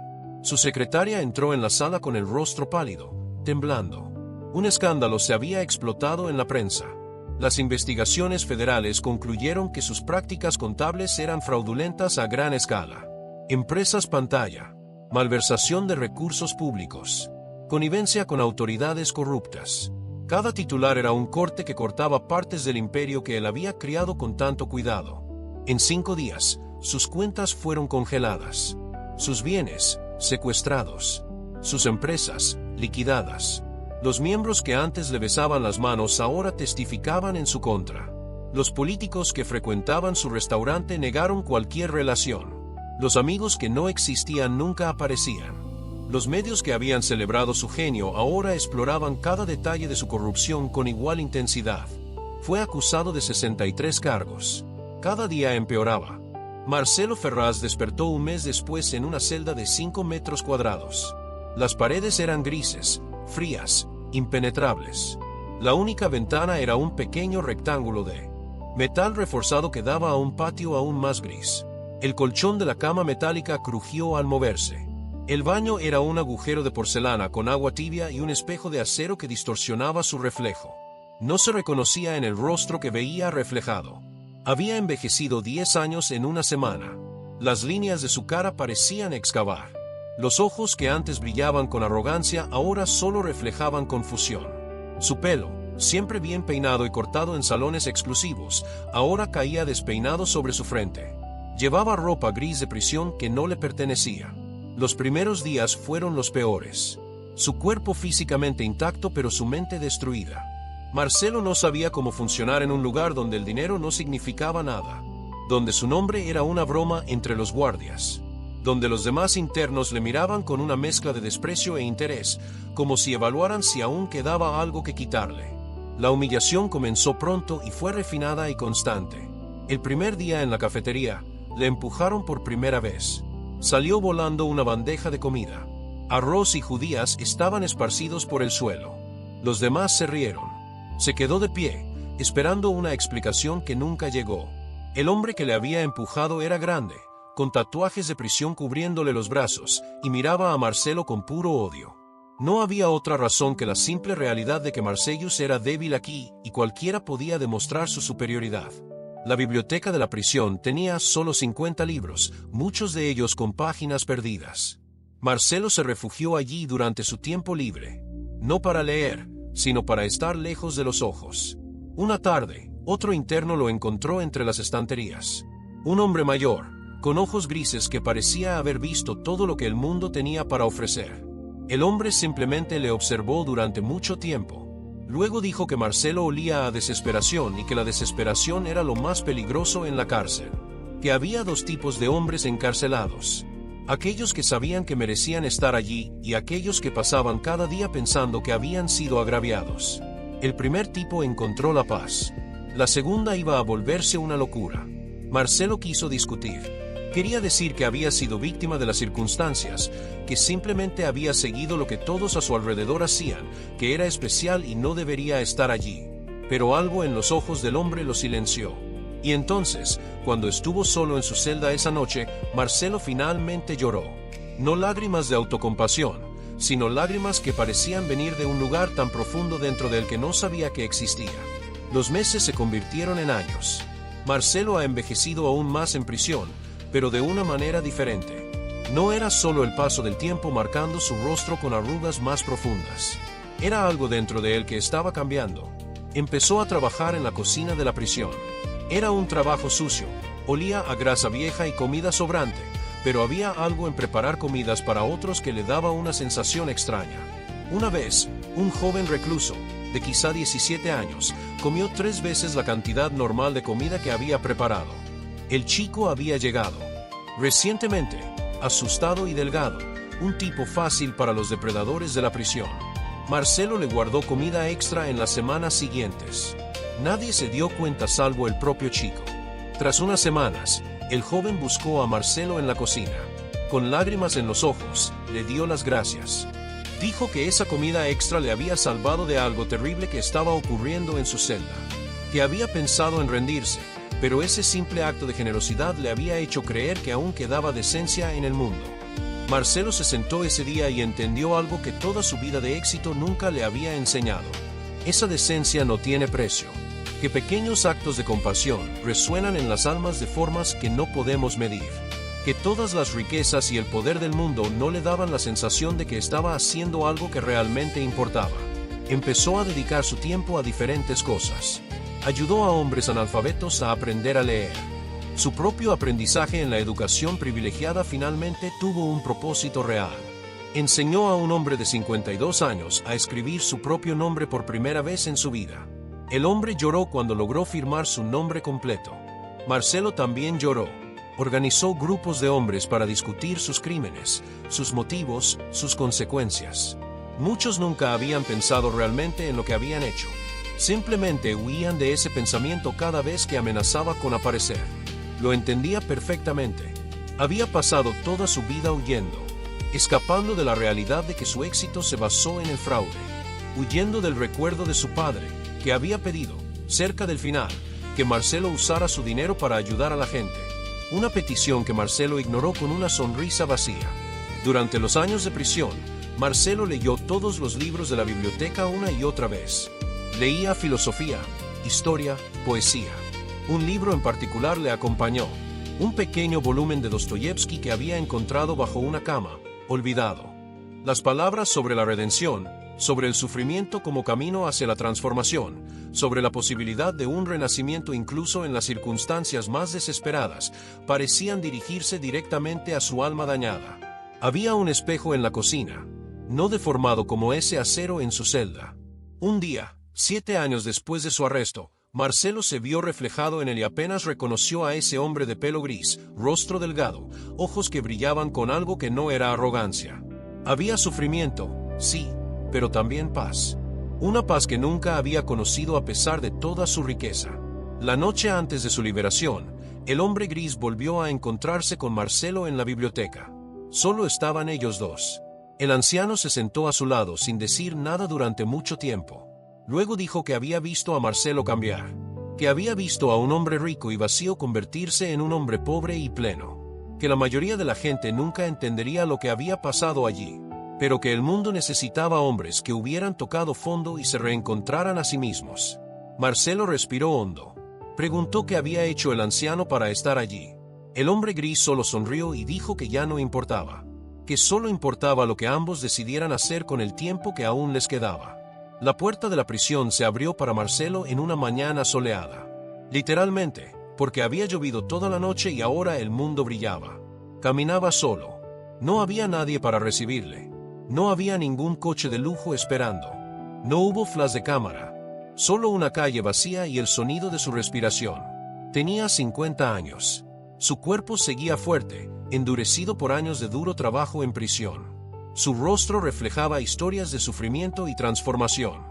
Su secretaria entró en la sala con el rostro pálido, temblando. Un escándalo se había explotado en la prensa. Las investigaciones federales concluyeron que sus prácticas contables eran fraudulentas a gran escala. Empresas pantalla, malversación de recursos públicos, connivencia con autoridades corruptas. Cada titular era un corte que cortaba partes del imperio que él había criado con tanto cuidado. En 5 días, sus cuentas fueron congeladas, sus bienes secuestrados, sus empresas liquidadas. Los miembros que antes le besaban las manos ahora testificaban en su contra. Los políticos que frecuentaban su restaurante negaron cualquier relación. Los amigos que no existían nunca aparecían. Los medios que habían celebrado su genio ahora exploraban cada detalle de su corrupción con igual intensidad. Fue acusado de 63 cargos. Cada día empeoraba. Marcelo Ferraz despertó un mes después en una celda de 5 metros cuadrados. Las paredes eran grises, frías, impenetrables. La única ventana era un pequeño rectángulo de metal reforzado que daba a un patio aún más gris. El colchón de la cama metálica crujió al moverse. El baño era un agujero de porcelana con agua tibia y un espejo de acero que distorsionaba su reflejo. No se reconocía en el rostro que veía reflejado. Había envejecido 10 años en una semana. Las líneas de su cara parecían excavar. Los ojos que antes brillaban con arrogancia ahora solo reflejaban confusión. Su pelo, siempre bien peinado y cortado en salones exclusivos, ahora caía despeinado sobre su frente. Llevaba ropa gris de prisión que no le pertenecía. Los primeros días fueron los peores. Su cuerpo físicamente intacto pero su mente destruida. Marcelo no sabía cómo funcionar en un lugar donde el dinero no significaba nada, donde su nombre era una broma entre los guardias, donde los demás internos le miraban con una mezcla de desprecio e interés, como si evaluaran si aún quedaba algo que quitarle. La humillación comenzó pronto y fue refinada y constante. El primer día en la cafetería, le empujaron por primera vez. Salió volando una bandeja de comida. Arroz y judías estaban esparcidos por el suelo. Los demás se rieron. Se quedó de pie, esperando una explicación que nunca llegó. El hombre que le había empujado era grande, con tatuajes de prisión cubriéndole los brazos, y miraba a Marcelo con puro odio. No había otra razón que la simple realidad de que Marcellus era débil aquí y cualquiera podía demostrar su superioridad. La biblioteca de la prisión tenía solo 50 libros, muchos de ellos con páginas perdidas. Marcelo se refugió allí durante su tiempo libre, no para leer, sino para estar lejos de los ojos. Una tarde, otro interno lo encontró entre las estanterías. Un hombre mayor, con ojos grises que parecía haber visto todo lo que el mundo tenía para ofrecer. El hombre simplemente le observó durante mucho tiempo. Luego dijo que Marcelo olía a desesperación y que la desesperación era lo más peligroso en la cárcel. Que había 2 tipos de hombres encarcelados. Aquellos que sabían que merecían estar allí y aquellos que pasaban cada día pensando que habían sido agraviados. El primer tipo encontró la paz. La segunda iba a volverse una locura. Marcelo quiso discutir. Quería decir que había sido víctima de las circunstancias, que simplemente había seguido lo que todos a su alrededor hacían, que era especial y no debería estar allí. Pero algo en los ojos del hombre lo silenció. Y entonces, cuando estuvo solo en su celda esa noche, Marcelo finalmente lloró. No lágrimas de autocompasión, sino lágrimas que parecían venir de un lugar tan profundo dentro del que no sabía que existía. Los meses se convirtieron en años. Marcelo ha envejecido aún más en prisión, pero de una manera diferente. No era solo el paso del tiempo marcando su rostro con arrugas más profundas. Era algo dentro de él que estaba cambiando. Empezó a trabajar en la cocina de la prisión. Era un trabajo sucio, olía a grasa vieja y comida sobrante, pero había algo en preparar comidas para otros que le daba una sensación extraña. Una vez, un joven recluso, de quizá 17 años, comió 3 veces la cantidad normal de comida que había preparado. El chico había llegado recientemente, asustado y delgado, un tipo fácil para los depredadores de la prisión. Marcelo le guardó comida extra en las semanas siguientes. Nadie se dio cuenta salvo el propio chico. Tras unas semanas, el joven buscó a Marcelo en la cocina. Con lágrimas en los ojos, le dio las gracias. Dijo que esa comida extra le había salvado de algo terrible que estaba ocurriendo en su celda. Que había pensado en rendirse, pero ese simple acto de generosidad le había hecho creer que aún quedaba decencia en el mundo. Marcelo se sentó ese día y entendió algo que toda su vida de éxito nunca le había enseñado. Esa decencia no tiene precio. Que pequeños actos de compasión resuenan en las almas de formas que no podemos medir. Que todas las riquezas y el poder del mundo no le daban la sensación de que estaba haciendo algo que realmente importaba. Empezó a dedicar su tiempo a diferentes cosas. Ayudó a hombres analfabetos a aprender a leer. Su propio aprendizaje en la educación privilegiada finalmente tuvo un propósito real. Enseñó a un hombre de 52 años a escribir su propio nombre por primera vez en su vida. El hombre lloró cuando logró firmar su nombre completo. Marcelo también lloró. Organizó grupos de hombres para discutir sus crímenes, sus motivos, sus consecuencias. Muchos nunca habían pensado realmente en lo que habían hecho. Simplemente huían de ese pensamiento cada vez que amenazaba con aparecer. Lo entendía perfectamente. Había pasado toda su vida huyendo, escapando de la realidad de que su éxito se basó en el fraude, huyendo del recuerdo de su padre, que había pedido, cerca del final, que Marcelo usara su dinero para ayudar a la gente. Una petición que Marcelo ignoró con una sonrisa vacía. Durante los años de prisión, Marcelo leyó todos los libros de la biblioteca una y otra vez. Leía filosofía, historia, poesía. Un libro en particular le acompañó, un pequeño volumen de Dostoyevsky que había encontrado bajo una cama, olvidado. Las palabras sobre la redención, sobre el sufrimiento como camino hacia la transformación, sobre la posibilidad de un renacimiento incluso en las circunstancias más desesperadas, parecían dirigirse directamente a su alma dañada. Había un espejo en la cocina, no deformado como ese acero en su celda. Un día, 7 años después de su arresto, Marcelo se vio reflejado en él y apenas reconoció a ese hombre de pelo gris, rostro delgado, ojos que brillaban con algo que no era arrogancia. Había sufrimiento, sí, pero también paz. Una paz que nunca había conocido a pesar de toda su riqueza. La noche antes de su liberación, el hombre gris volvió a encontrarse con Marcelo en la biblioteca. Solo estaban ellos dos. El anciano se sentó a su lado sin decir nada durante mucho tiempo. Luego dijo que había visto a Marcelo cambiar, que había visto a un hombre rico y vacío convertirse en un hombre pobre y pleno, que la mayoría de la gente nunca entendería lo que había pasado allí, pero que el mundo necesitaba hombres que hubieran tocado fondo y se reencontraran a sí mismos. Marcelo respiró hondo. Preguntó qué había hecho el anciano para estar allí. El hombre gris solo sonrió y dijo que ya no importaba, que solo importaba lo que ambos decidieran hacer con el tiempo que aún les quedaba. La puerta de la prisión se abrió para Marcelo en una mañana soleada. Literalmente, porque había llovido toda la noche y ahora el mundo brillaba. Caminaba solo. No había nadie para recibirle. No había ningún coche de lujo esperando. No hubo flash de cámara. Solo una calle vacía y el sonido de su respiración. Tenía 50 años. Su cuerpo seguía fuerte, endurecido por años de duro trabajo en prisión. Su rostro reflejaba historias de sufrimiento y transformación.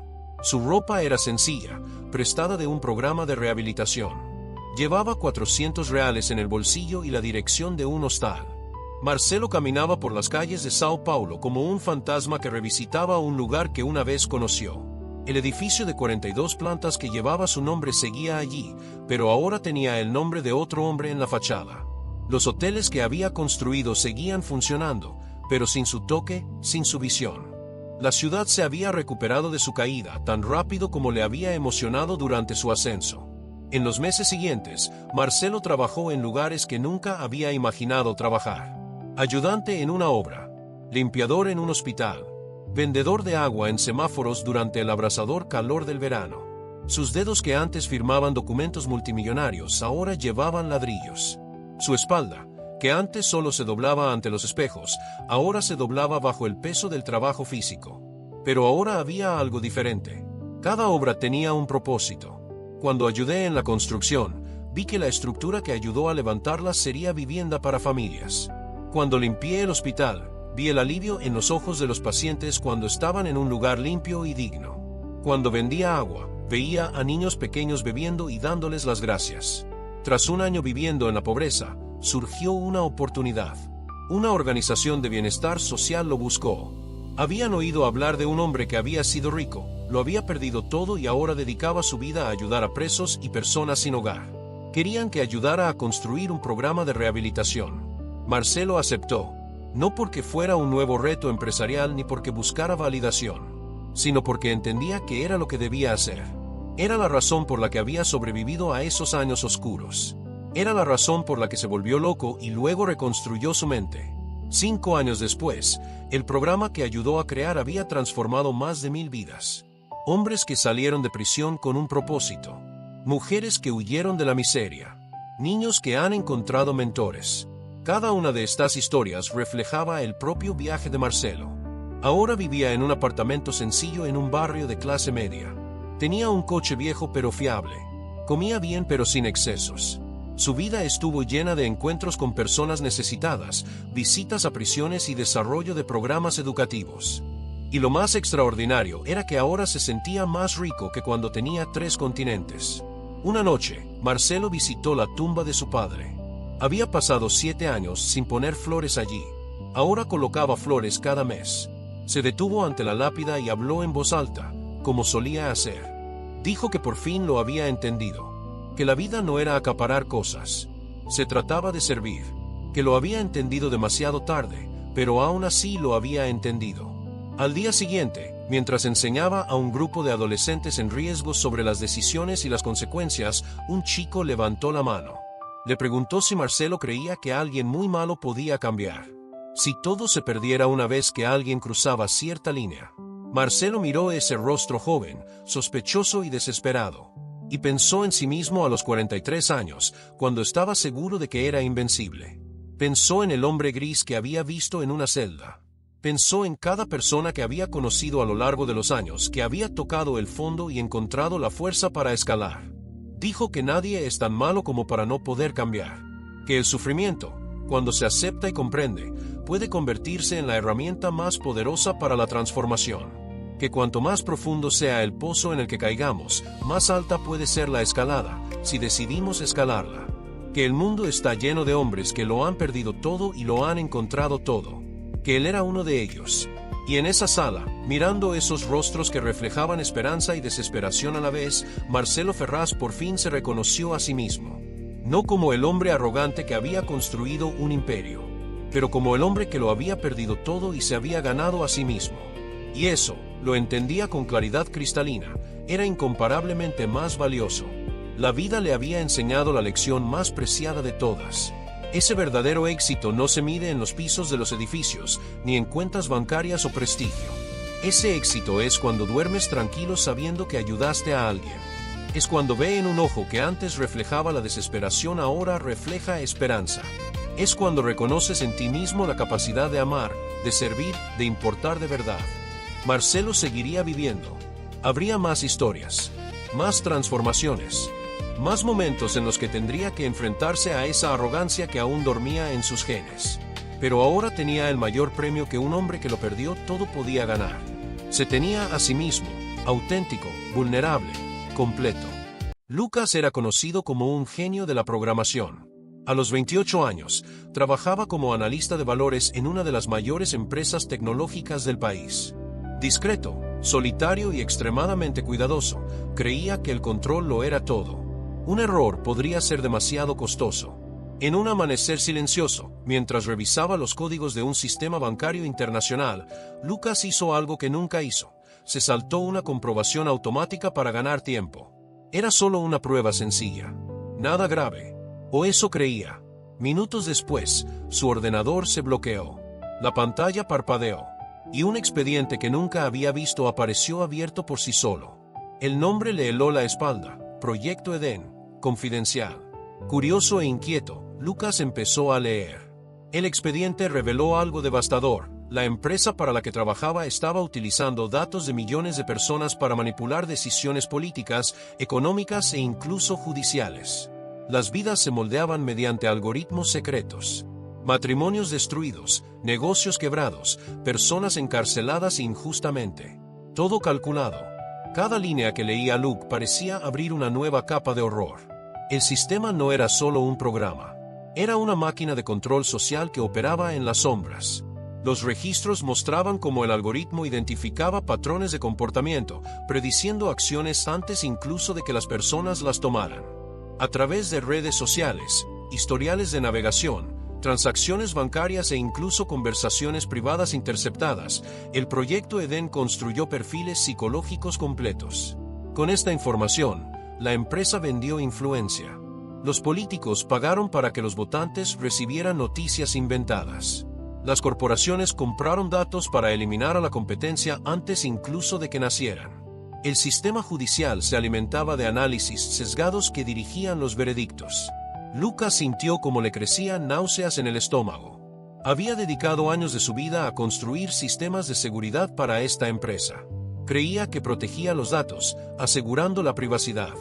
Su ropa era sencilla, prestada de un programa de rehabilitación. Llevaba 400 reales en el bolsillo y la dirección de un hostal. Marcelo caminaba por las calles de Sao Paulo como un fantasma que revisitaba un lugar que una vez conoció. El edificio de 42 plantas que llevaba su nombre seguía allí, pero ahora tenía el nombre de otro hombre en la fachada. Los hoteles que había construido seguían funcionando, pero sin su toque, sin su visión. La ciudad se había recuperado de su caída tan rápido como le había emocionado durante su ascenso. En los meses siguientes, Marcelo trabajó en lugares que nunca había imaginado trabajar. Ayudante en una obra, limpiador en un hospital, vendedor de agua en semáforos durante el abrasador calor del verano. Sus dedos que antes firmaban documentos multimillonarios ahora llevaban ladrillos. Su espalda, que antes solo se doblaba ante los espejos, ahora se doblaba bajo el peso del trabajo físico. Pero ahora había algo diferente. Cada obra tenía un propósito. Cuando ayudé en la construcción, vi que la estructura que ayudó a levantarla sería vivienda para familias. Cuando limpié el hospital, vi el alivio en los ojos de los pacientes cuando estaban en un lugar limpio y digno. Cuando vendía agua, veía a niños pequeños bebiendo y dándoles las gracias. Tras un año viviendo en la pobreza, surgió una oportunidad. Una organización de bienestar social lo buscó. Habían oído hablar de un hombre que había sido rico, lo había perdido todo y ahora dedicaba su vida a ayudar a presos y personas sin hogar. Querían que ayudara a construir un programa de rehabilitación. Marcelo aceptó. No porque fuera un nuevo reto empresarial ni porque buscara validación, sino porque entendía que era lo que debía hacer. Era la razón por la que había sobrevivido a esos años oscuros. Era la razón por la que se volvió loco y luego reconstruyó su mente. 5 años después, el programa que ayudó a crear había transformado más de 1000 vidas. Hombres que salieron de prisión con un propósito. Mujeres que huyeron de la miseria. Niños que han encontrado mentores. Cada una de estas historias reflejaba el propio viaje de Marcelo. Ahora vivía en un apartamento sencillo en un barrio de clase media. Tenía un coche viejo pero fiable. Comía bien pero sin excesos. Su vida estuvo llena de encuentros con personas necesitadas, visitas a prisiones y desarrollo de programas educativos. Y lo más extraordinario era que ahora se sentía más rico que cuando tenía 3 continentes. Una noche, Marcelo visitó la tumba de su padre. Había pasado 7 años sin poner flores allí. Ahora colocaba flores cada mes. Se detuvo ante la lápida y habló en voz alta, como solía hacer. Dijo que por fin lo había entendido, que la vida no era acaparar cosas. Se trataba de servir, que lo había entendido demasiado tarde, pero aún así lo había entendido. Al día siguiente, mientras enseñaba a un grupo de adolescentes en riesgo sobre las decisiones y las consecuencias, un chico levantó la mano. Le preguntó si Marcelo creía que alguien muy malo podía cambiar. Si todo se perdiera una vez que alguien cruzaba cierta línea. Marcelo miró ese rostro joven, sospechoso y desesperado, y pensó en sí mismo a los 43 años, cuando estaba seguro de que era invencible. Pensó en el hombre gris que había visto en una celda. Pensó en cada persona que había conocido a lo largo de los años, que había tocado el fondo y encontrado la fuerza para escalar. Dijo que nadie es tan malo como para no poder cambiar. Que el sufrimiento, cuando se acepta y comprende, puede convertirse en la herramienta más poderosa para la transformación. Que cuanto más profundo sea el pozo en el que caigamos, más alta puede ser la escalada, si decidimos escalarla. Que el mundo está lleno de hombres que lo han perdido todo y lo han encontrado todo. Que él era uno de ellos. Y en esa sala, mirando esos rostros que reflejaban esperanza y desesperación a la vez, Marcelo Ferraz por fin se reconoció a sí mismo. No como el hombre arrogante que había construido un imperio, pero como el hombre que lo había perdido todo y se había ganado a sí mismo. Y eso, lo entendía con claridad cristalina, era incomparablemente más valioso. La vida le había enseñado la lección más preciada de todas. Ese verdadero éxito no se mide en los pisos de los edificios, ni en cuentas bancarias o prestigio. Ese éxito es cuando duermes tranquilo sabiendo que ayudaste a alguien. Es cuando ve en un ojo que antes reflejaba la desesperación ahora refleja esperanza. Es cuando reconoces en ti mismo la capacidad de amar, de servir, de importar de verdad. Marcelo seguiría viviendo. Habría más historias, más transformaciones. Más momentos en los que tendría que enfrentarse a esa arrogancia que aún dormía en sus genes. Pero ahora tenía el mayor premio que un hombre que lo perdió todo podía ganar. Se tenía a sí mismo, auténtico, vulnerable, completo. Lucas era conocido como un genio de la programación. A los 28 años, trabajaba como analista de valores en una de las mayores empresas tecnológicas del país. Discreto, solitario y extremadamente cuidadoso, creía que el control lo era todo. Un error podría ser demasiado costoso. En un amanecer silencioso, mientras revisaba los códigos de un sistema bancario internacional, Lucas hizo algo que nunca hizo. Se saltó una comprobación automática para ganar tiempo. Era solo una prueba sencilla. Nada grave. O eso creía. Minutos después, su ordenador se bloqueó. La pantalla parpadeó. Y un expediente que nunca había visto apareció abierto por sí solo. El nombre le heló la espalda. Proyecto Edén. Confidencial. Curioso e inquieto, Lucas empezó a leer. El expediente reveló algo devastador. La empresa para la que trabajaba estaba utilizando datos de millones de personas para manipular decisiones políticas, económicas e incluso judiciales. Las vidas se moldeaban mediante algoritmos secretos. Matrimonios destruidos, negocios quebrados, personas encarceladas injustamente. Todo calculado. Cada línea que leía Luke parecía abrir una nueva capa de horror. El sistema no era solo un programa. Era una máquina de control social que operaba en las sombras. Los registros mostraban cómo el algoritmo identificaba patrones de comportamiento, prediciendo acciones antes incluso de que las personas las tomaran. A través de redes sociales, historiales de navegación, transacciones bancarias e incluso conversaciones privadas interceptadas, el proyecto Eden construyó perfiles psicológicos completos. Con esta información, la empresa vendió influencia. Los políticos pagaron para que los votantes recibieran noticias inventadas. Las corporaciones compraron datos para eliminar a la competencia antes incluso de que nacieran. El sistema judicial se alimentaba de análisis sesgados que dirigían los veredictos. Lucas sintió como le crecían náuseas en el estómago. Había dedicado años de su vida a construir sistemas de seguridad para esta empresa. Creía que protegía los datos, asegurando la privacidad.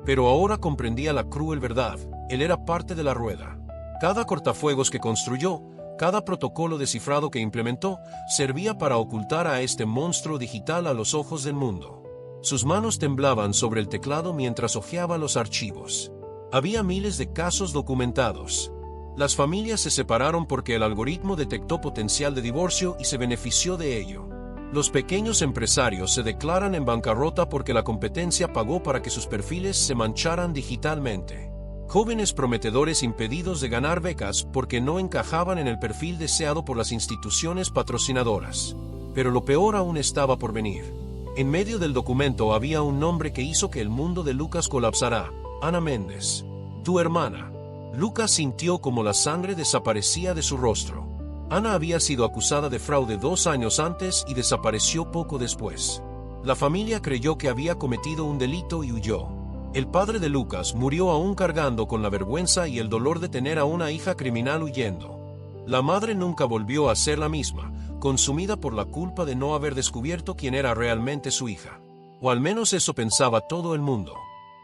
Pero ahora comprendía la cruel verdad: él era parte de la rueda. Cada cortafuegos que construyó, cada protocolo descifrado que implementó, servía para ocultar a este monstruo digital a los ojos del mundo. Sus manos temblaban sobre el teclado mientras hojeaba los archivos. Había miles de casos documentados. Las familias se separaron porque el algoritmo detectó potencial de divorcio y se benefició de ello. Los pequeños empresarios se declaran en bancarrota porque la competencia pagó para que sus perfiles se mancharan digitalmente. Jóvenes prometedores impedidos de ganar becas porque no encajaban en el perfil deseado por las instituciones patrocinadoras. Pero lo peor aún estaba por venir. En medio del documento había un nombre que hizo que el mundo de Lucas colapsara: Ana Méndez. Tu hermana. Lucas sintió como la sangre desaparecía de su rostro. Ana había sido acusada de fraude 2 años antes y desapareció poco después. La familia creyó que había cometido un delito y huyó. El padre de Lucas murió aún cargando con la vergüenza y el dolor de tener a una hija criminal huyendo. La madre nunca volvió a ser la misma, consumida por la culpa de no haber descubierto quién era realmente su hija. O al menos eso pensaba todo el mundo.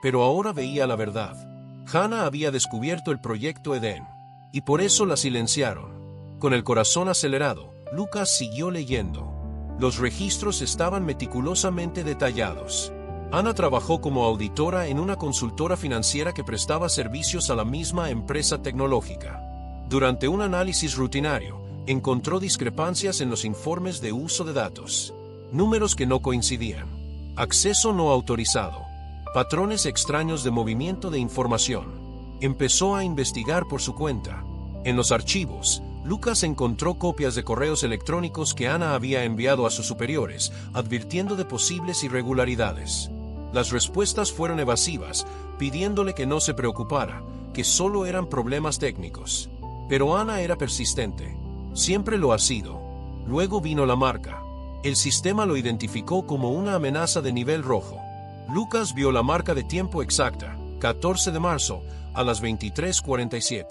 Pero ahora veía la verdad. Hannah había descubierto el proyecto Eden. Y por eso la silenciaron. Con el corazón acelerado, Lucas siguió leyendo. Los registros estaban meticulosamente detallados. Ana trabajó como auditora en una consultora financiera que prestaba servicios a la misma empresa tecnológica. Durante un análisis rutinario, encontró discrepancias en los informes de uso de datos. Números que no coincidían. Acceso no autorizado. Patrones extraños de movimiento de información. Empezó a investigar por su cuenta. En los archivos, Lucas encontró copias de correos electrónicos que Ana había enviado a sus superiores, advirtiendo de posibles irregularidades. Las respuestas fueron evasivas, pidiéndole que no se preocupara, que solo eran problemas técnicos. Pero Ana era persistente. Siempre lo ha sido. Luego vino la marca. El sistema lo identificó como una amenaza de nivel rojo. Lucas vio la marca de tiempo exacta, 14 de marzo, a las 23:47.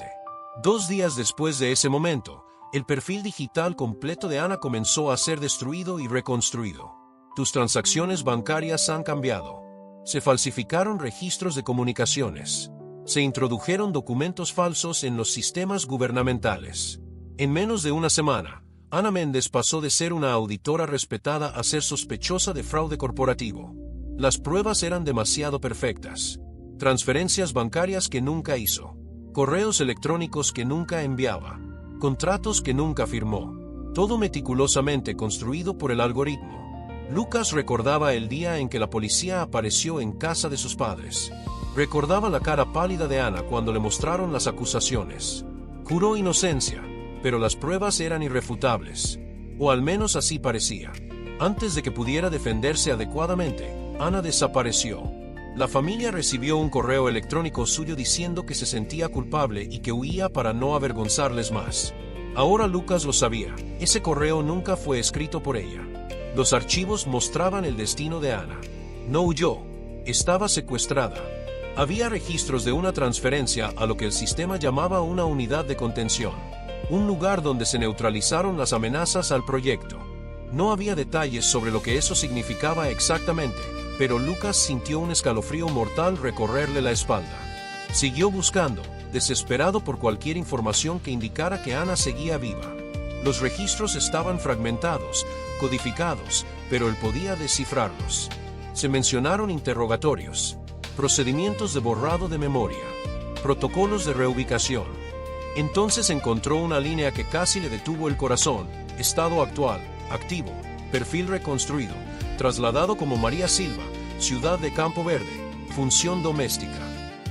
2 días después de ese momento, el perfil digital completo de Ana comenzó a ser destruido y reconstruido. Tus transacciones bancarias han cambiado. Se falsificaron registros de comunicaciones. Se introdujeron documentos falsos en los sistemas gubernamentales. En menos de una semana, Ana Méndez pasó de ser una auditora respetada a ser sospechosa de fraude corporativo. Las pruebas eran demasiado perfectas. Transferencias bancarias que nunca hizo. Correos electrónicos que nunca enviaba. Contratos que nunca firmó. Todo meticulosamente construido por el algoritmo. Lucas recordaba el día en que la policía apareció en casa de sus padres. Recordaba la cara pálida de Ana cuando le mostraron las acusaciones. Juró inocencia, pero las pruebas eran irrefutables. O al menos así parecía. Antes de que pudiera defenderse adecuadamente, Ana desapareció. La familia recibió un correo electrónico suyo diciendo que se sentía culpable y que huía para no avergonzarles más. Ahora Lucas lo sabía. Ese correo nunca fue escrito por ella. Los archivos mostraban el destino de Ana. No huyó. Estaba secuestrada. Había registros de una transferencia a lo que el sistema llamaba una unidad de contención. Un lugar donde se neutralizaron las amenazas al proyecto. No había detalles sobre lo que eso significaba exactamente, pero Lucas sintió un escalofrío mortal recorrerle la espalda. Siguió buscando, desesperado por cualquier información que indicara que Ana seguía viva. Los registros estaban fragmentados, codificados, pero él podía descifrarlos. Se mencionaron interrogatorios, procedimientos de borrado de memoria, protocolos de reubicación. Entonces encontró una línea que casi le detuvo el corazón: estado actual, activo, perfil reconstruido, trasladado como María Silva, ciudad de Campo Verde, función doméstica.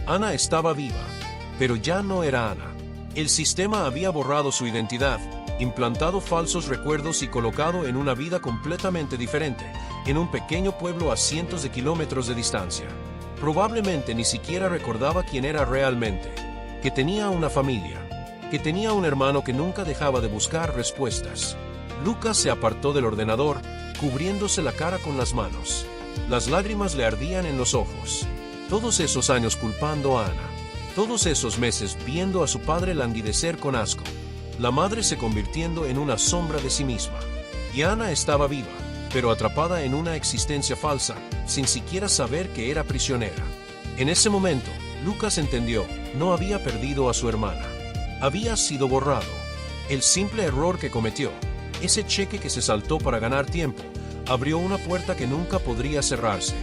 Ana estaba viva, pero ya no era Ana. El sistema había borrado su identidad, implantado falsos recuerdos y colocado en una vida completamente diferente, en un pequeño pueblo a cientos de kilómetros de distancia. Probablemente ni siquiera recordaba quién era realmente, que tenía una familia, que tenía un hermano que nunca dejaba de buscar respuestas. Lucas se apartó del ordenador, cubriéndose la cara con las manos. Las lágrimas le ardían en los ojos. Todos esos años culpando a Ana. Todos esos meses viendo a su padre languidecer con asco. La madre se convirtiendo en una sombra de sí misma. Y Ana estaba viva, pero atrapada en una existencia falsa, sin siquiera saber que era prisionera. En ese momento, Lucas entendió, no había perdido a su hermana. Había sido borrado. El simple error que cometió, ese cheque que se saltó para ganar tiempo, abrió una puerta que nunca podría cerrarse.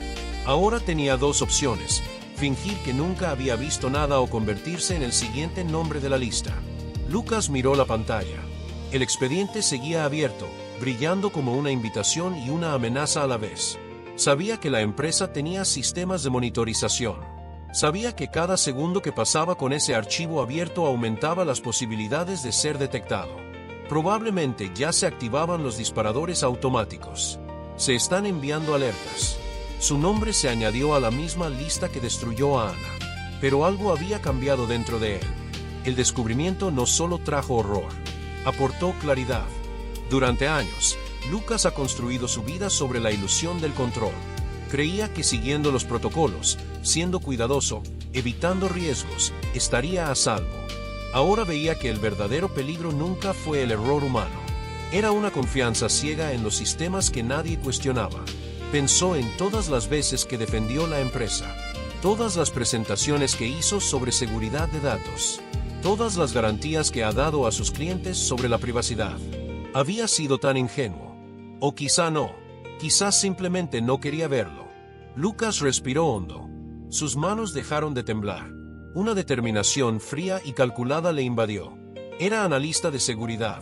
Ahora tenía dos opciones: fingir que nunca había visto nada o convertirse en el siguiente nombre de la lista. Lucas miró la pantalla. El expediente seguía abierto, brillando como una invitación y una amenaza a la vez. Sabía que la empresa tenía sistemas de monitorización. Sabía que cada segundo que pasaba con ese archivo abierto aumentaba las posibilidades de ser detectado. Probablemente ya se activaban los disparadores automáticos. Se están enviando alertas. Su nombre se añadió a la misma lista que destruyó a Ana. Pero algo había cambiado dentro de él. El descubrimiento no solo trajo horror, aportó claridad. Durante años, Lucas ha construido su vida sobre la ilusión del control. Creía que siguiendo los protocolos, siendo cuidadoso, evitando riesgos, estaría a salvo. Ahora veía que el verdadero peligro nunca fue el error humano. Era una confianza ciega en los sistemas que nadie cuestionaba. Pensó en todas las veces que defendió la empresa, todas las presentaciones que hizo sobre seguridad de datos, todas las garantías que ha dado a sus clientes sobre la privacidad. Había sido tan ingenuo. O quizá no. Quizás simplemente no quería verlo. Lucas respiró hondo. Sus manos dejaron de temblar. Una determinación fría y calculada le invadió. Era analista de seguridad.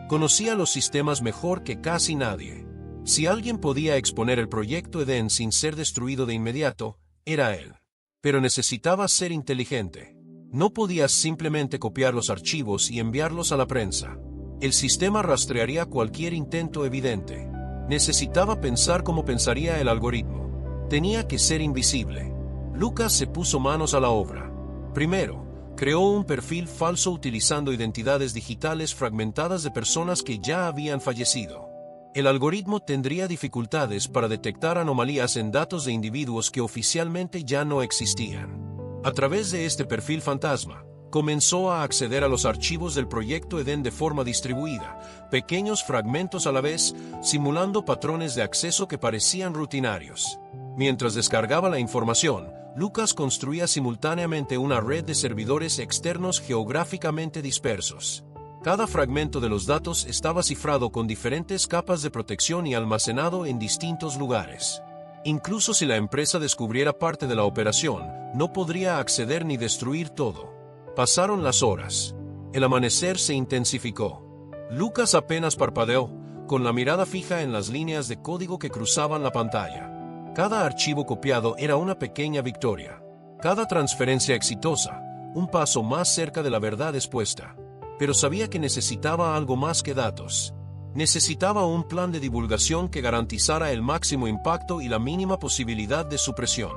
Conocía los sistemas mejor que casi nadie. Si alguien podía exponer el proyecto Eden sin ser destruido de inmediato, era él. Pero necesitaba ser inteligente. No podía simplemente copiar los archivos y enviarlos a la prensa. El sistema rastrearía cualquier intento evidente. Necesitaba pensar como pensaría el algoritmo. Tenía que ser invisible. Lucas se puso manos a la obra. Primero, creó un perfil falso utilizando identidades digitales fragmentadas de personas que ya habían fallecido. El algoritmo tendría dificultades para detectar anomalías en datos de individuos que oficialmente ya no existían. A través de este perfil fantasma, comenzó a acceder a los archivos del proyecto Eden de forma distribuida, pequeños fragmentos a la vez, simulando patrones de acceso que parecían rutinarios. Mientras descargaba la información, Lucas construía simultáneamente una red de servidores externos geográficamente dispersos. Cada fragmento de los datos estaba cifrado con diferentes capas de protección y almacenado en distintos lugares. Incluso si la empresa descubriera parte de la operación, no podría acceder ni destruir todo. Pasaron las horas. El amanecer se intensificó. Lucas apenas parpadeó, con la mirada fija en las líneas de código que cruzaban la pantalla. Cada archivo copiado era una pequeña victoria. Cada transferencia exitosa, un paso más cerca de la verdad expuesta. Pero sabía que necesitaba algo más que datos. Necesitaba un plan de divulgación que garantizara el máximo impacto y la mínima posibilidad de supresión.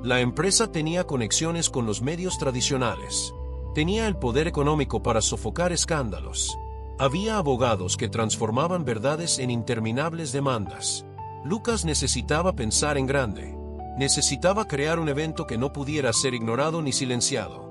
La empresa tenía conexiones con los medios tradicionales. Tenía el poder económico para sofocar escándalos. Había abogados que transformaban verdades en interminables demandas. Lucas necesitaba pensar en grande. Necesitaba crear un evento que no pudiera ser ignorado ni silenciado.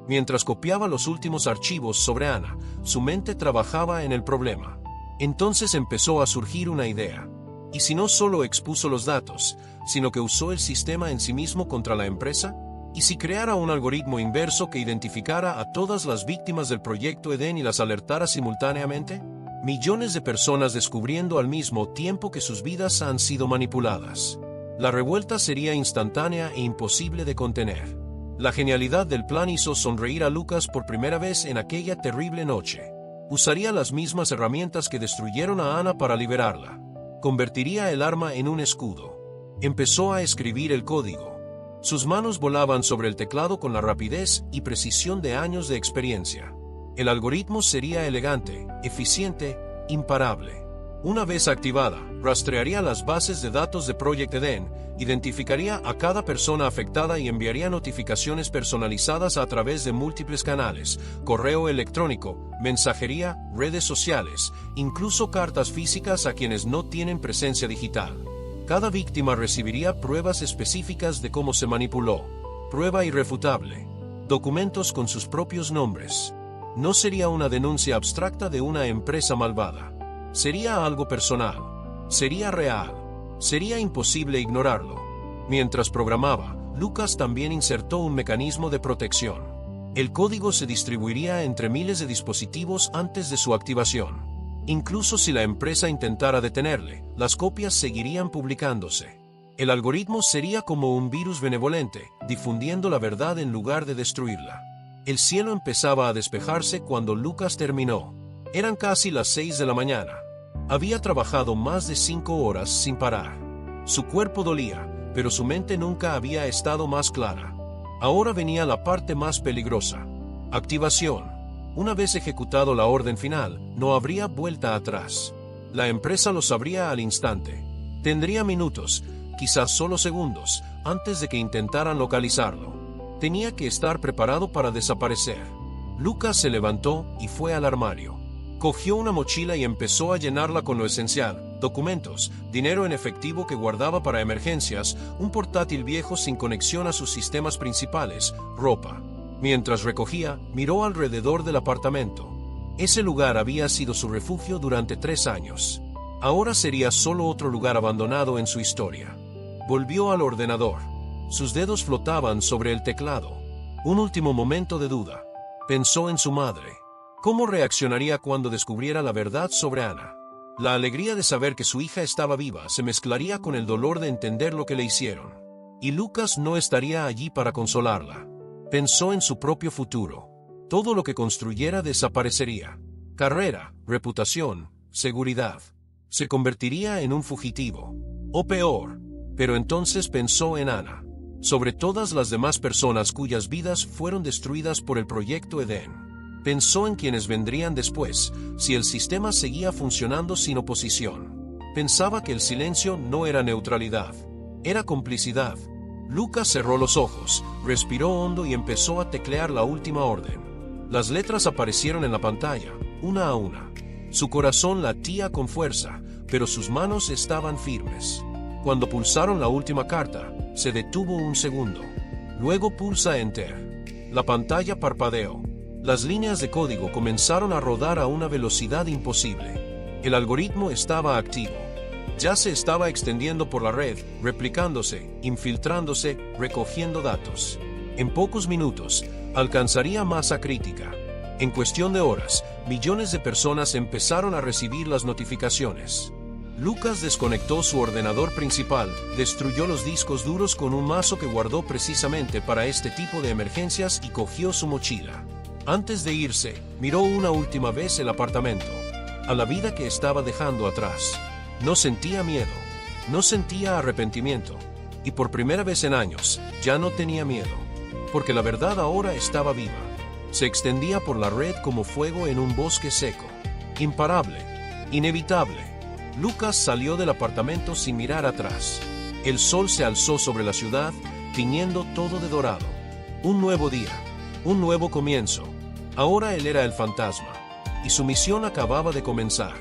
Mientras copiaba los últimos archivos sobre Ana, su mente trabajaba en el problema. Entonces empezó a surgir una idea. ¿Y si no solo expuso los datos, sino que usó el sistema en sí mismo contra la empresa? ¿Y si creara un algoritmo inverso que identificara a todas las víctimas del proyecto Eden y las alertara simultáneamente? Millones de personas descubriendo al mismo tiempo que sus vidas han sido manipuladas. La revuelta sería instantánea e imposible de contener. La genialidad del plan hizo sonreír a Lucas por primera vez en aquella terrible noche. Usaría las mismas herramientas que destruyeron a Ana para liberarla. Convertiría el arma en un escudo. Empezó a escribir el código. Sus manos volaban sobre el teclado con la rapidez y precisión de años de experiencia. El algoritmo sería elegante, eficiente, imparable. Una vez activada, rastrearía las bases de datos de Project Eden, identificaría a cada persona afectada y enviaría notificaciones personalizadas a través de múltiples canales, correo electrónico, mensajería, redes sociales, incluso cartas físicas a quienes no tienen presencia digital. Cada víctima recibiría pruebas específicas de cómo se manipuló. Prueba irrefutable. Documentos con sus propios nombres. No sería una denuncia abstracta de una empresa malvada. Sería algo personal. Sería real. Sería imposible ignorarlo. Mientras programaba, Lucas también insertó un mecanismo de protección. El código se distribuiría entre miles de dispositivos antes de su activación. Incluso si la empresa intentara detenerle, las copias seguirían publicándose. El algoritmo sería como un virus benevolente, difundiendo la verdad en lugar de destruirla. El cielo empezaba a despejarse cuando Lucas terminó. Eran casi las 6 de la mañana. Había trabajado más de 5 horas sin parar. Su cuerpo dolía, pero su mente nunca había estado más clara. Ahora venía la parte más peligrosa. Activación. Una vez ejecutado la orden final, no habría vuelta atrás. La empresa lo sabría al instante. Tendría minutos, quizás solo segundos, antes de que intentaran localizarlo. Tenía que estar preparado para desaparecer. Lucas se levantó y fue al armario. Cogió una mochila y empezó a llenarla con lo esencial: documentos, dinero en efectivo que guardaba para emergencias, un portátil viejo sin conexión a sus sistemas principales, ropa. Mientras recogía, miró alrededor del apartamento. Ese lugar había sido su refugio durante 3 años. Ahora sería solo otro lugar abandonado en su historia. Volvió al ordenador. Sus dedos flotaban sobre el teclado. Un último momento de duda. Pensó en su madre. ¿Cómo reaccionaría cuando descubriera la verdad sobre Ana? La alegría de saber que su hija estaba viva se mezclaría con el dolor de entender lo que le hicieron. Y Lucas no estaría allí para consolarla. Pensó en su propio futuro. Todo lo que construyera desaparecería. Carrera, reputación, seguridad. Se convertiría en un fugitivo. O peor. Pero entonces pensó en Ana. Sobre todas las demás personas cuyas vidas fueron destruidas por el proyecto Eden. Pensó en quienes vendrían después, si el sistema seguía funcionando sin oposición. Pensaba que el silencio no era neutralidad, era complicidad. Lucas cerró los ojos, respiró hondo y empezó a teclear la última orden. Las letras aparecieron en la pantalla, una a una. Su corazón latía con fuerza, pero sus manos estaban firmes. Cuando pulsaron la última carta, se detuvo un segundo. Luego pulsa Enter. La pantalla parpadeó. Las líneas de código comenzaron a rodar a una velocidad imposible. El algoritmo estaba activo. Ya se estaba extendiendo por la red, replicándose, infiltrándose, recogiendo datos. En pocos minutos, alcanzaría masa crítica. En cuestión de horas, millones de personas empezaron a recibir las notificaciones. Lucas desconectó su ordenador principal, destruyó los discos duros con un mazo que guardó precisamente para este tipo de emergencias y cogió su mochila. Antes de irse, miró una última vez el apartamento, a la vida que estaba dejando atrás. No sentía miedo, no sentía arrepentimiento, y por primera vez en años, ya no tenía miedo, porque la verdad ahora estaba viva. Se extendía por la red como fuego en un bosque seco. Imparable, inevitable. Lucas salió del apartamento sin mirar atrás. El sol se alzó sobre la ciudad, tiñendo todo de dorado. Un nuevo día, un nuevo comienzo. Ahora él era el fantasma, y su misión acababa de comenzar.